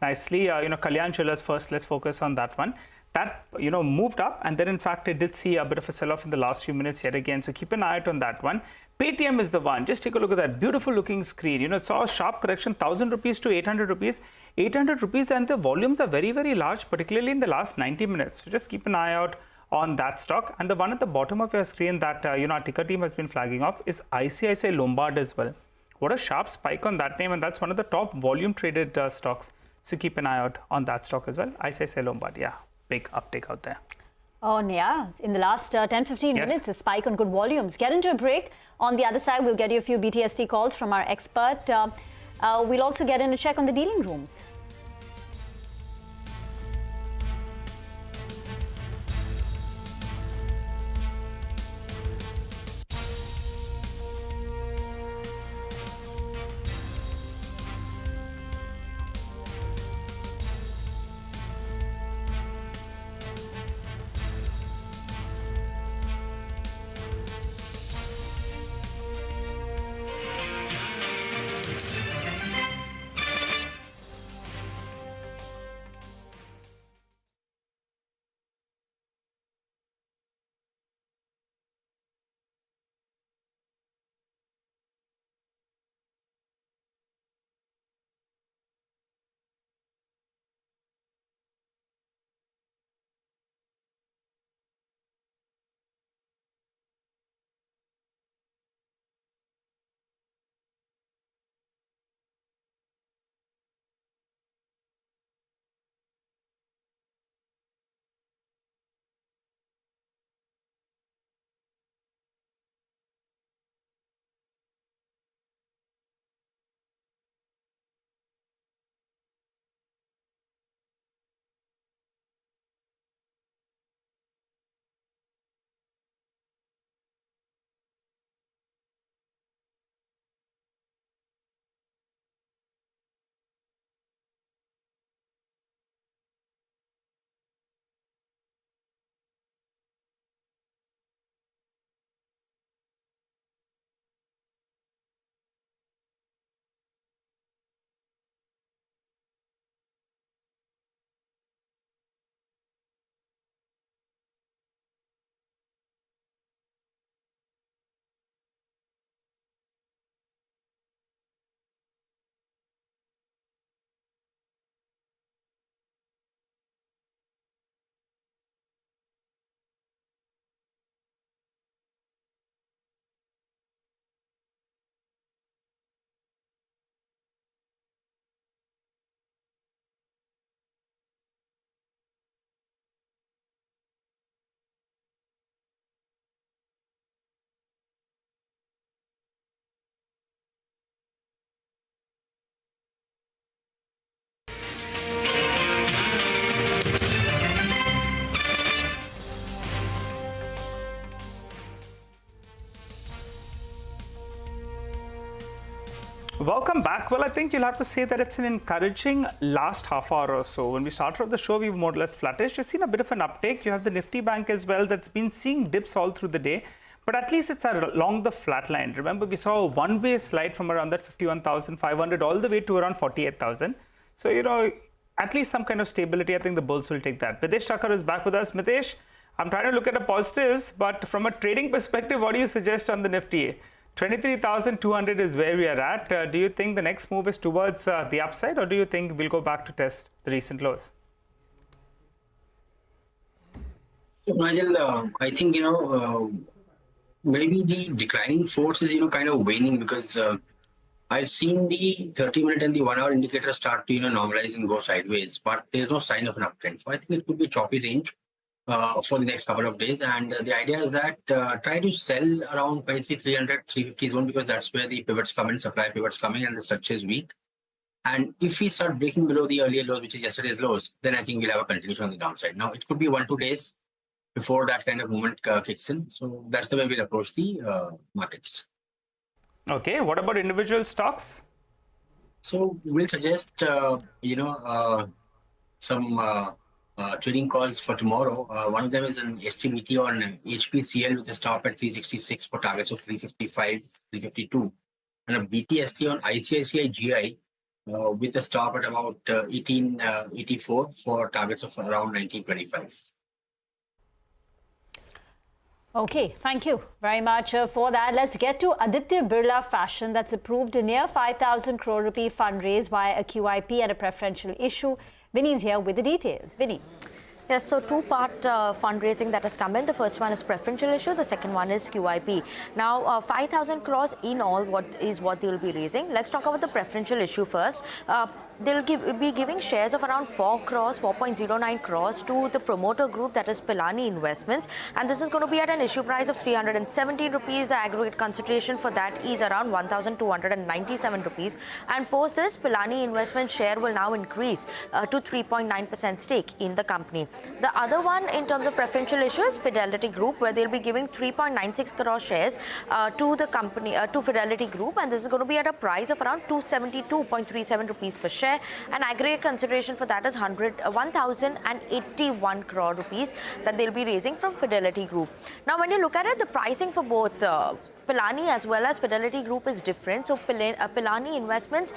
nicely. Kalyan Jewellers first. Let's focus on that one. That moved up, and then in fact it did see a bit of a sell-off in the last few minutes yet again. So keep an eye out on that one. Paytm is the one. Just take a look at that beautiful looking screen. It saw a sharp correction, 1,000 rupees to 800 rupees. 800 rupees, and the volumes are very, very large, particularly in the last 90 minutes. So just keep an eye out on that stock. And the one at the bottom of your screen that our ticker team has been flagging off is ICICI Lombard as well. What a sharp spike on that name, and that's one of the top volume traded stocks. So keep an eye out on that stock as well. ICICI Lombard, yeah, big uptake out there. Oh, yeah. In the last 10-15 minutes, a spike on good volumes. Get into a break. On the other side, we'll get you a few BTST calls from our expert. We'll also get in a check on the dealing rooms. Welcome back. Well, I think you'll have to say that it's an encouraging last half hour or so. When we started off the show, we were more or less flattish. You've seen a bit of an uptake. You have the Nifty Bank as well that's been seeing dips all through the day. But at least it's along the flat line. Remember, we saw a one-way slide from around that 51,500 all the way to around 48,000. So, at least some kind of stability. I think the bulls will take that. Mitesh Thakur is back with us. Mitesh, I'm trying to look at the positives, but from a trading perspective, what do you suggest on the Nifty? 23,200 is where we are at. Do you think the next move is towards the upside, or do you think we'll go back to test the recent lows? So, Nigel, I think, maybe the declining force is, kind of waning because I've seen the 30-minute and the 1-hour indicator start to, normalize and go sideways, but there's no sign of an uptrend. So I think it could be a choppy range for the next couple of days. And the idea is that try to sell around 23,300, 350 zone because that's where the pivots come in, supply pivots coming, and the structure is weak. And if we start breaking below the earlier lows, which is yesterday's lows, then I think we'll have a continuation on the downside. Now, it could be 1-2 days before that kind of movement kicks in. So that's the way we'll approach the markets. Okay, what about individual stocks? So we'll suggest, some trading calls for tomorrow. One of them is an STBT on HPCL with a stop at 366 for targets of 355, 352. And a BTST on ICICI GI with a stop at about 1884 for targets of around 1925. Okay, thank you very much for that. Let's get to Aditya Birla Fashion that's approved a near 5,000 crore rupee fundraise via a QIP and a preferential issue. Vinny's here with the details. Vinny. Yes, so two-part fundraising that has come in. The first one is preferential issue. The second one is QIP. Now, 5,000 crores in all what they will be raising. Let's talk about the preferential issue first. They'll be giving shares of around 4 crores, 4.09 crores to the promoter group that is Pilani Investments. And this is going to be at an issue price of 317 rupees. The aggregate consideration for that is around 1,297 rupees. And post this, Pilani Investment share will now increase to 3.9% stake in the company. The other one in terms of preferential issue is Fidelity Group, where they'll be giving 3.96 crore shares to the company, to Fidelity Group. And this is going to be at a price of around 272.37 rupees per share. And aggregate consideration for that is 1,081 crore rupees that they'll be raising from Fidelity Group. Now, when you look at it, the pricing for both Pilani as well as Fidelity Group is different. So Pilani Investments,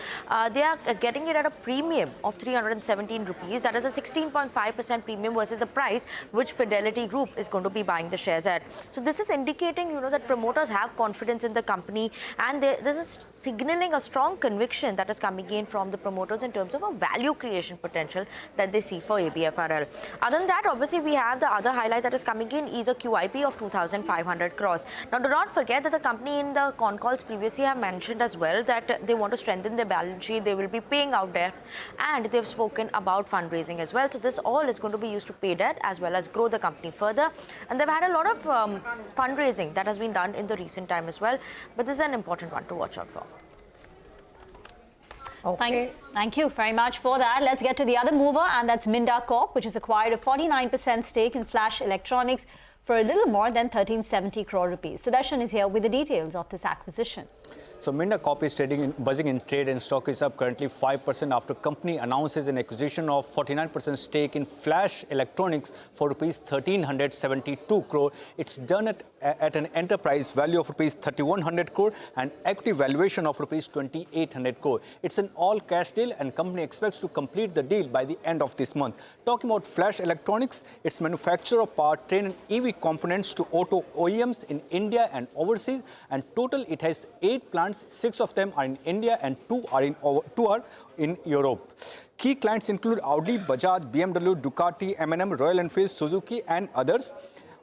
they are getting it at a premium of 317 rupees. That is a 16.5% premium versus the price which Fidelity Group is going to be buying the shares at. So this is indicating, that promoters have confidence in the company, and this is signaling a strong conviction that is coming in from the promoters in terms of a value creation potential that they see for ABFRL. Other than that, obviously, we have the other highlight that is coming in is a QIP of 2,500 crores. Now, do not forget that the company in the con calls previously have mentioned as well that they want to strengthen their balance sheet, they will be paying out debt, and they've spoken about fundraising as well. So this all is going to be used to pay debt as well as grow the company further. And they've had a lot of fundraising that has been done in the recent time as well. But this is an important one to watch out for. Okay. Thank you very much for that. Let's get to the other mover, and that's Minda Corp, which has acquired a 49% stake in Flash Electronics for a little more than 1,370 crore rupees. Sudarshan is here with the details of this acquisition. So Minda Corp is buzzing in trade, and stock is up currently 5% after company announces an acquisition of 49% stake in Flash Electronics for rupees 1,372 crore. It's done at an enterprise value of rupees 3,100 crore and equity valuation of rupees 2,800 crore. It's an all-cash deal, and company expects to complete the deal by the end of this month. Talking about Flash Electronics, it's manufacturer of powertrain and EV components to auto OEMs in India and overseas, and total it has 8 plants. 6 of them are in India and 2 are in Europe. Key clients include Audi, Bajaj, BMW, Ducati, M&M, Royal Enfield, Suzuki and others.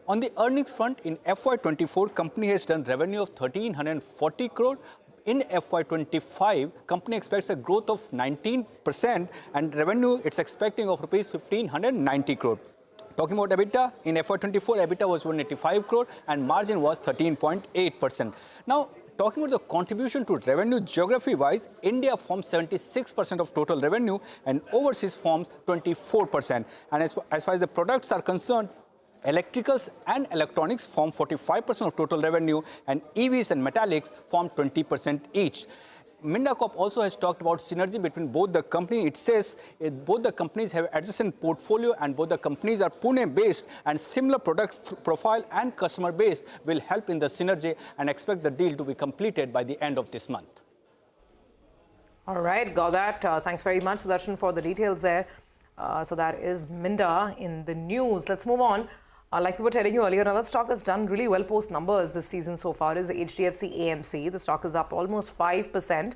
On the earnings front, in FY24, company has done revenue of 1,340 crore. In FY25, company expects a growth of 19% and revenue it's expecting of rupees 1,590 crore. Talking about EBITDA, in FY24, EBITDA was 185 crore and margin was 13.8%. Now, talking about the contribution to revenue geography-wise, India forms 76% of total revenue and overseas forms 24%. And as far as the products are concerned, electricals and electronics form 45% of total revenue, and EVs and metallics form 20% each. Minda Corp also has talked about synergy between both the company. It says both the companies have adjacent portfolio, and both the companies are Pune-based, and similar product profile and customer base will help in the synergy, and expect the deal to be completed by the end of this month. All right, got that. Thanks very much, Sudarshan, for the details there. So that is Minda in the news. Let's move on. Like we were telling you earlier, another stock that's done really well post numbers this season so far is HDFC AMC. The stock is up almost 5%.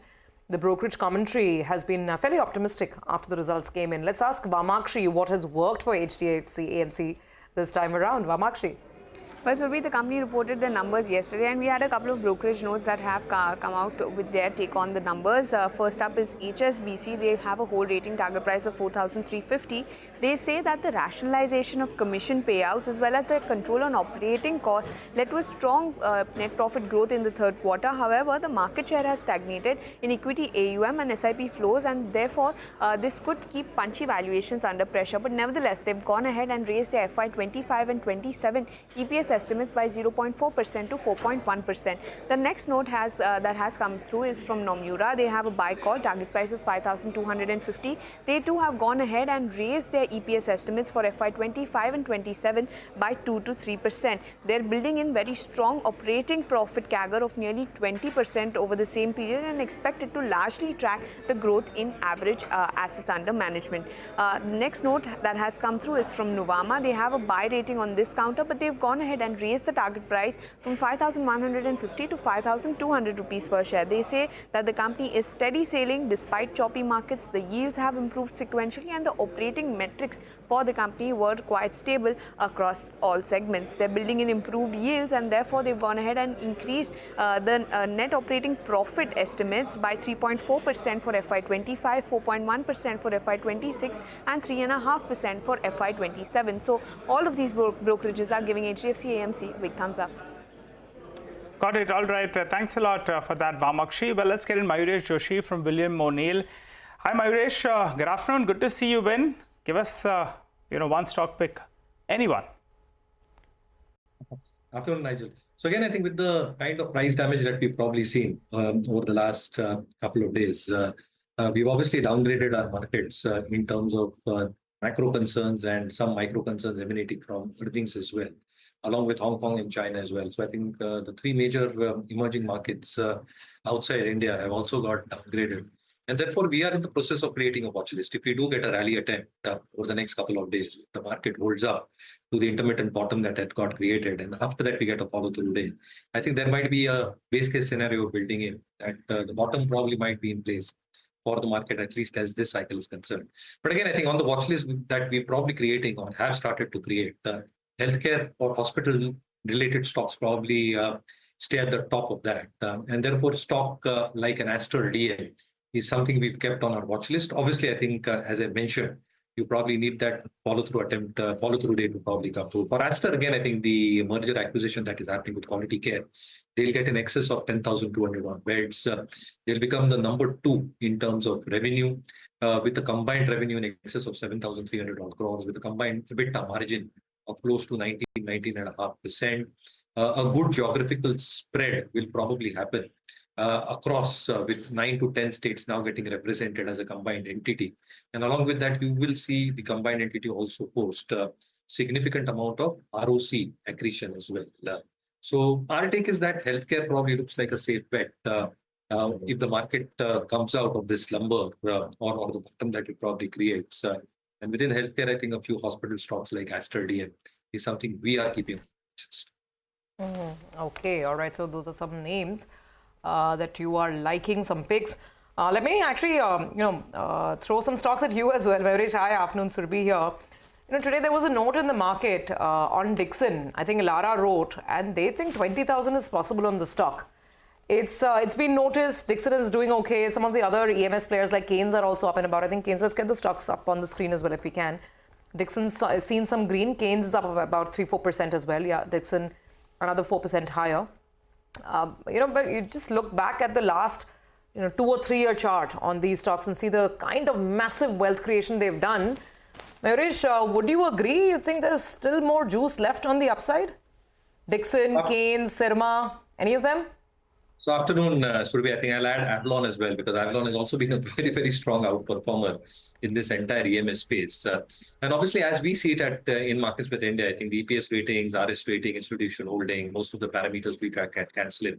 The brokerage commentary has been fairly optimistic after the results came in. Let's ask Vamakshi what has worked for HDFC AMC this time around. Vamakshi. Well, Surbhi, the company reported their numbers yesterday, and we had a couple of brokerage notes that have come out with their take on the numbers. First up is HSBC. They have a whole rating target price of 4,350. They say that the rationalization of commission payouts as well as the control on operating costs led to a strong net profit growth in the third quarter. However, the market share has stagnated in equity AUM and SIP flows, and therefore this could keep punchy valuations under pressure. But nevertheless, they've gone ahead and raised their FY25 and 27 EPS EPS estimates by 0.4% to 4.1%. The next note that has come through is from Nomura. They have a buy call, target price of 5,250. They too have gone ahead and raised their EPS estimates for FY25 and 27 by 2 to 3%. They're building in very strong operating profit CAGR of nearly 20% over the same period and expect it to largely track the growth in average assets under management. Next note that has come through is from Nuvama. They have a buy rating on this counter, but they've gone ahead and raised the target price from 5,150 to 5,200 rupees per share. They say that the company is steady sailing despite choppy markets. The yields have improved sequentially and the operating metrics for the company were quite stable across all segments. They're building in improved yields and therefore they've gone ahead and increased the net operating profit estimates by 3.4% for FY25, 4.1% for FY26 and 3.5% for FY27. So all of these brokerages are giving HDFC AMC a big thumbs up. Got it. All right. Thanks a lot for that, Vamakshi. Well, let's get in Mayuresh Joshi from William O'Neill. Hi, Mayuresh. Good afternoon. Good to see you, Ben. Give us, one stock pick. Anyone. Afternoon, Nigel. So again, I think with the kind of price damage that we've probably seen over the last couple of days, we've obviously downgraded our markets in terms of macro concerns and some micro concerns emanating from earnings as well, along with Hong Kong and China as well. So I think the three major emerging markets outside India have also got downgraded. And therefore, we are in the process of creating a watch list. If we do get a rally attempt over the next couple of days, the market holds up to the intermittent bottom that had got created, and after that we get a follow-through day, I think there might be a base case scenario building in that the bottom probably might be in place for the market, at least as this cycle is concerned. But again, I think on the watch list that we're probably creating or have started to create, healthcare or hospital-related stocks probably stay at the top of that. And therefore, stock like an Aster DM is something we've kept on our watch list. Obviously, I think, as I mentioned, you probably need that follow-through date to probably come through. For Aster, again, I think the merger acquisition that is happening with Quality Care, they'll get in excess of 10,200 odd beds. They'll become the number 2 in terms of revenue, with a combined revenue in excess of 7,300 odd crores, with a combined EBITDA margin of close to 19.5%. A good geographical spread will probably happen across with 9 to 10 states now getting represented as a combined entity. And along with that, you will see the combined entity also post a significant amount of ROC accretion as well. So our take is that healthcare probably looks like a safe bet if the market comes out of this slumber or the bottom that it probably creates. And within healthcare, I think a few hospital stocks like Aster DM is something we are keeping. Okay, all right. So those are some names that you are liking, some picks. Let me actually, throw some stocks at you as well. Very high afternoon, Surbhi here. Today there was a note in the market on Dixon. I think Lara wrote, and they think 20,000 is possible on the stock. It's been noticed. Dixon is doing okay. Some of the other EMS players like Keynes are also up and about. I think Keynes, let's get the stocks up on the screen as well if we can. Dixon's seen some green. Keynes is up about 3-4% as well. Yeah, Dixon another 4% higher. But you just look back at the last 2 or 3 year chart on these stocks and see the kind of massive wealth creation they've done. Mayuresh, would you agree? You think there's still more juice left on the upside? Dixon, Keynes, Sirma, any of them? So afternoon, Surbhi, I think I'll add Avalon as well, because Avalon has also been a very, very strong outperformer in this entire EMS space. And obviously, as we see it in markets with India, I think the EPS ratings, RS rating, institution holding, most of the parameters we track at CanSlim,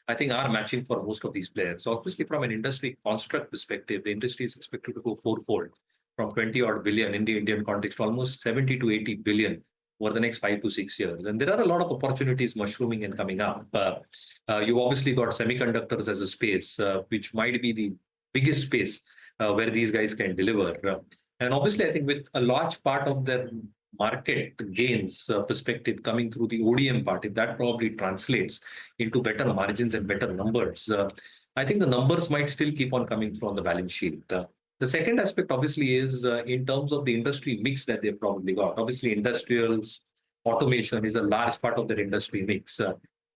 I think are matching for most of these players. So obviously, from an industry construct perspective, the industry is expected to go fourfold from 20 odd billion in the Indian context, almost 70 to 80 billion over the next 5 to 6 years. And there are a lot of opportunities mushrooming and coming up. You've obviously got semiconductors as a space, which might be the biggest space where these guys can deliver. And obviously, I think with a large part of their market gains perspective coming through the ODM part, if that probably translates into better margins and better numbers, I think the numbers might still keep on coming through on the balance sheet. The second aspect, obviously, is in terms of the industry mix that they've probably got. Obviously, industrials, automation is a large part of their industry mix.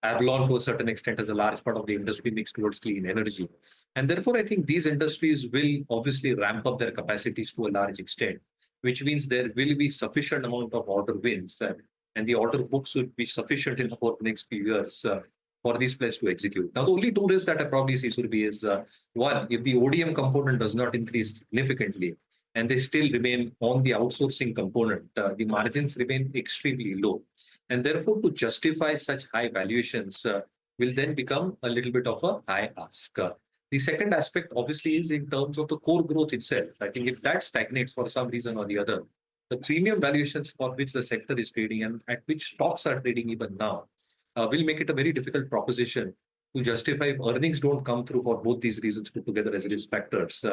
Avalon, to a certain extent, has a large part of the industry mix towards clean energy. And therefore, I think these industries will obviously ramp up their capacities to a large extent, which means there will be sufficient amount of order wins and the order books would be sufficient in for the next few years for these players to execute. Now, the only two risks that I probably see, Surbi, is one, if the ODM component does not increase significantly and they still remain on the outsourcing component, the margins remain extremely low. And therefore, to justify such high valuations will then become a little bit of a high ask. The second aspect, obviously, is in terms of the core growth itself. I think if that stagnates for some reason or the other, the premium valuations for which the sector is trading and at which stocks are trading even now will make it a very difficult proposition to justify if earnings don't come through for both these reasons put together as risk factors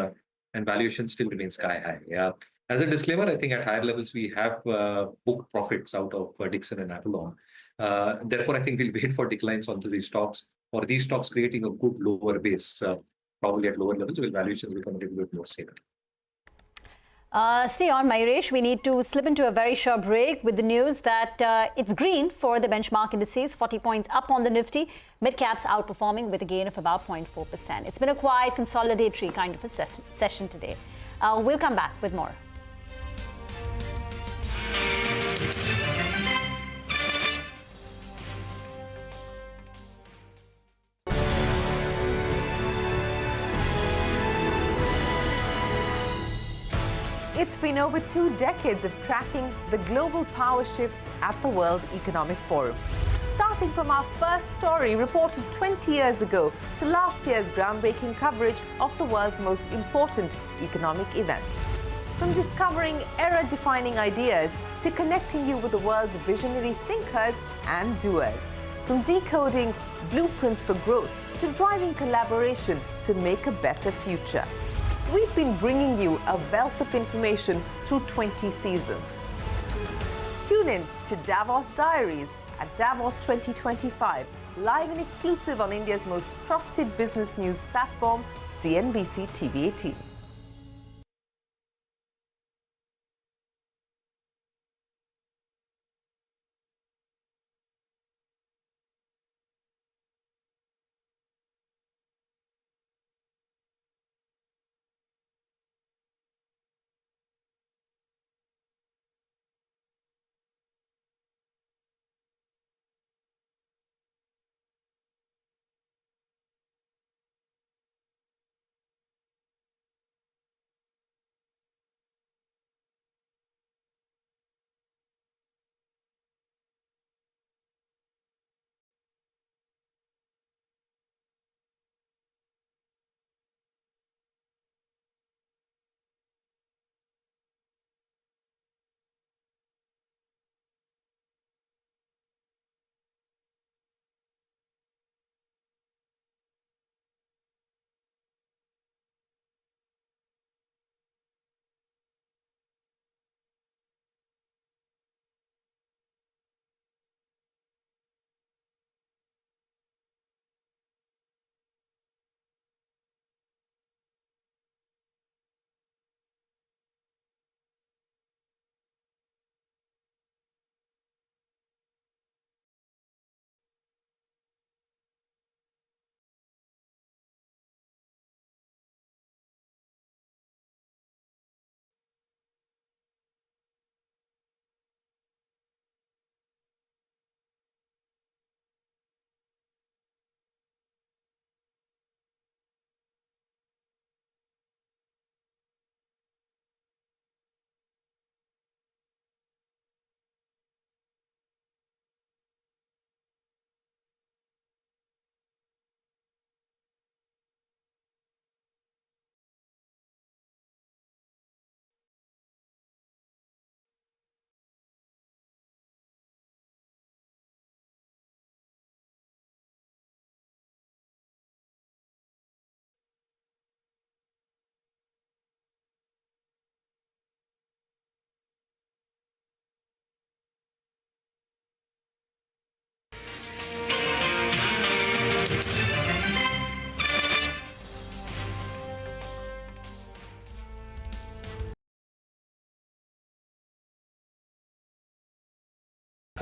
and valuation still remains sky high. Yeah. As a disclaimer, I think at higher levels, we have booked profits out of Dixon and Avalon. Therefore, I think we'll wait for declines onto these stocks or these stocks creating a good lower base, probably at lower levels, will valuations become a little bit more safe. Stay on, Mayuresh. We need to slip into a very short break with the news that it's green for the benchmark indices, 40 points up on the Nifty. Mid-caps outperforming with a gain of about 0.4%. It's been a quiet, consolidatory kind of a session today. We'll come back with more. It's been over 2 decades of tracking the global power shifts at the World Economic Forum. Starting from our first story reported 20 years ago to last year's groundbreaking coverage of the world's most important economic event. From discovering era-defining ideas to connecting you with the world's visionary thinkers and doers. From decoding blueprints for growth to driving collaboration to make a better future. We've been bringing you a wealth of information through 20 seasons. Tune in to Davos Diaries at Davos 2025, live and exclusive on India's most trusted business news platform, CNBC-TV18.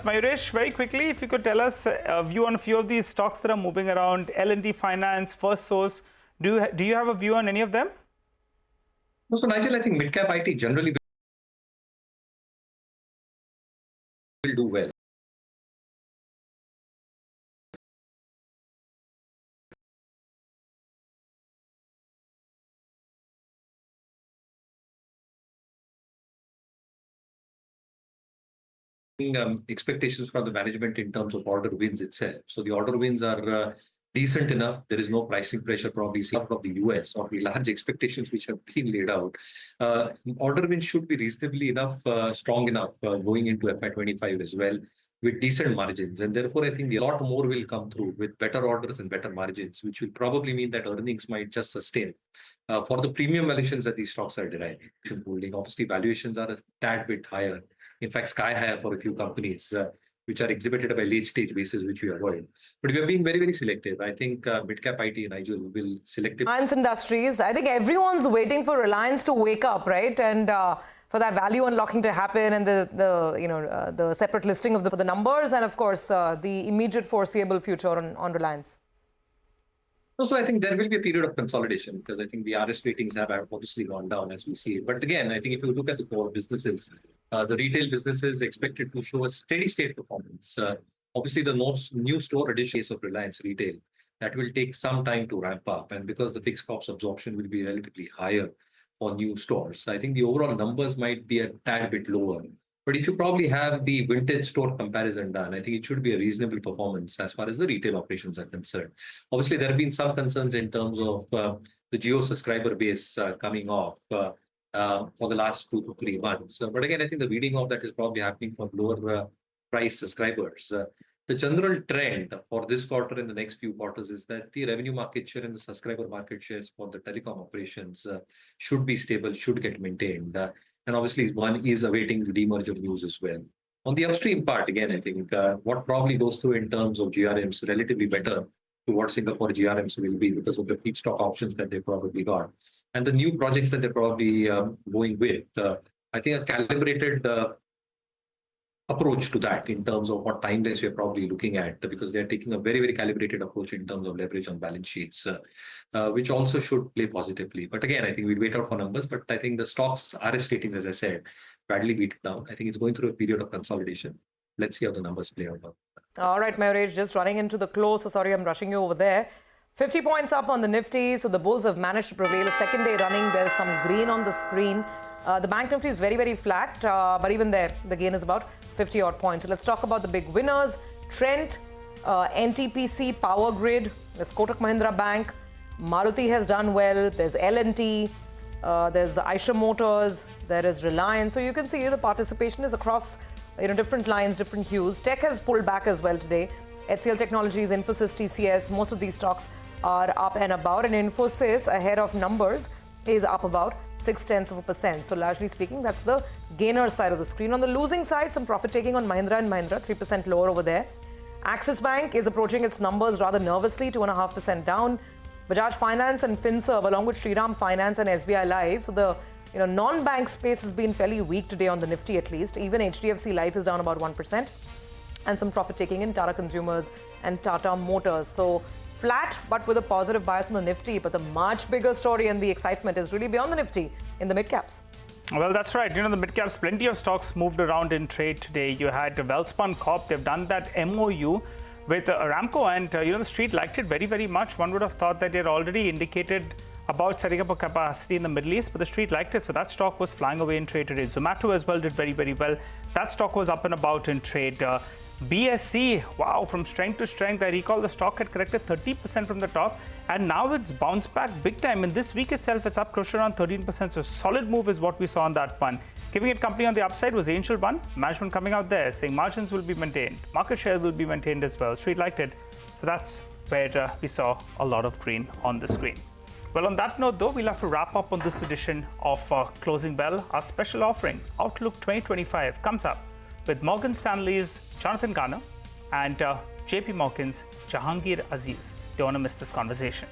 Mayuresh, very quickly, if you could tell us a view on a few of these stocks that are moving around, L&T Finance, First Source. Do you have a view on any of them? No, so Nigel, I think mid-cap IT generally will do well. expectations from the management in terms of order wins itself. So the order wins are decent enough. There is no pricing pressure probably seen from the US or the large expectations which have been laid out. Order wins should be reasonably enough, strong enough going into FY25 as well, with decent margins. And therefore, I think a lot more will come through with better orders and better margins, which will probably mean that earnings might just sustain. For the premium valuations that these stocks are deriving, obviously valuations are a tad bit higher. In fact, sky higher for a few companies, which are exhibited by late stage basis, which we avoid. But we are being very, very selective. I think mid-cap IT and Nigel will selective. Reliance Industries, I think everyone's waiting for Reliance to wake up, right? And for that value unlocking to happen and the separate listing of the numbers and, of course, the immediate foreseeable future on Reliance. So I think there will be a period of consolidation because I think the RS ratings have obviously gone down as we see it. But again, I think if you look at the core businesses, the retail business is expected to show a steady state performance. Obviously, the new store additions of Reliance Retail, that will take some time to ramp up. And because the fixed cost absorption will be relatively higher for new stores, I think the overall numbers might be a tad bit lower. But if you probably have the vintage store comparison done, I think it should be a reasonable performance as far as the retail operations are concerned. Obviously, there have been some concerns in terms of the Jio subscriber base coming off for the last 2 to 3 months. But again, I think the reading of that is probably happening for lower price subscribers. The general trend for this quarter and the next few quarters is that the revenue market share and the subscriber market shares for the telecom operations should be stable, should get maintained. And obviously, one is awaiting the demerger news as well. On the upstream part, again, I think what probably goes through in terms of GRMs relatively better to what Singapore GRMs will be because of the feedstock options that they probably got. And the new projects that they're probably going with, I think a calibrated approach to that in terms of what timelines we're probably looking at, because they're taking a very, very calibrated approach in terms of leverage on balance sheets, which also should play positively. But again, I think we'll wait out for numbers, but I think the stocks RS ratings, as I said, badly beat down. I think it's going through a period of consolidation. Let's see how the numbers play out. All right, Mayuresh, just running into the close. So sorry, I'm rushing you over there. 50 points up on the Nifty. So the bulls have managed to prevail. A second day running. There's some green on the screen. The bank Nifty is very, very flat, but even there, the gain is about 50 odd points. So let's talk about the big winners. Trent, NTPC, Power Grid, there's Kotak Mahindra Bank, Maruti has done well, there's L&T, there's Eicher Motors, there is Reliance. So you can see the participation is across different lines, different hues. Tech has pulled back as well today. HCL Technologies, Infosys, TCS, most of these stocks are up and about. And Infosys, ahead of numbers, is up about 0.6%. So largely speaking, that's the gainer side of the screen. On the losing side, some profit taking on Mahindra and Mahindra, 3% lower over there. Axis Bank is approaching its numbers rather nervously, 2.5% down. Bajaj Finance and FinServ, along with Shriram Finance and SBI Life. So the non-bank space has been fairly weak today on the Nifty at least. Even HDFC Life is down about 1%. And some profit taking in Tata Consumers and Tata Motors. So flat, but with a positive bias on the Nifty. But the much bigger story and the excitement is really beyond the Nifty in the mid-caps. Well, that's right. The mid-caps, plenty of stocks moved around in trade today. You had Welspun Corp. They've done that MOU with Aramco, and the street liked it very, very much. One would have thought that they'd already indicated about setting up a capacity in the Middle East, but the street liked it, so that stock was flying away in trade today. Zomato as well did very, very well. That stock was up and about in trade. BSC, wow, from strength to strength. I recall the stock had corrected 30% from the top, and now it's bounced back big time. And this week itself, it's up close to around 13%. So solid move is what we saw on that one. Giving it company on the upside was Angel One. Management coming out there saying margins will be maintained, market share will be maintained as well. Street liked it. So that's where we saw a lot of green on the screen. Well, on that note, though, we'll have to wrap up on this edition of Closing Bell. Our special offering, Outlook 2025, comes up with Morgan Stanley's Jonathan Garner and JP Morgan's Jahangir Aziz. Don't want to miss this conversation.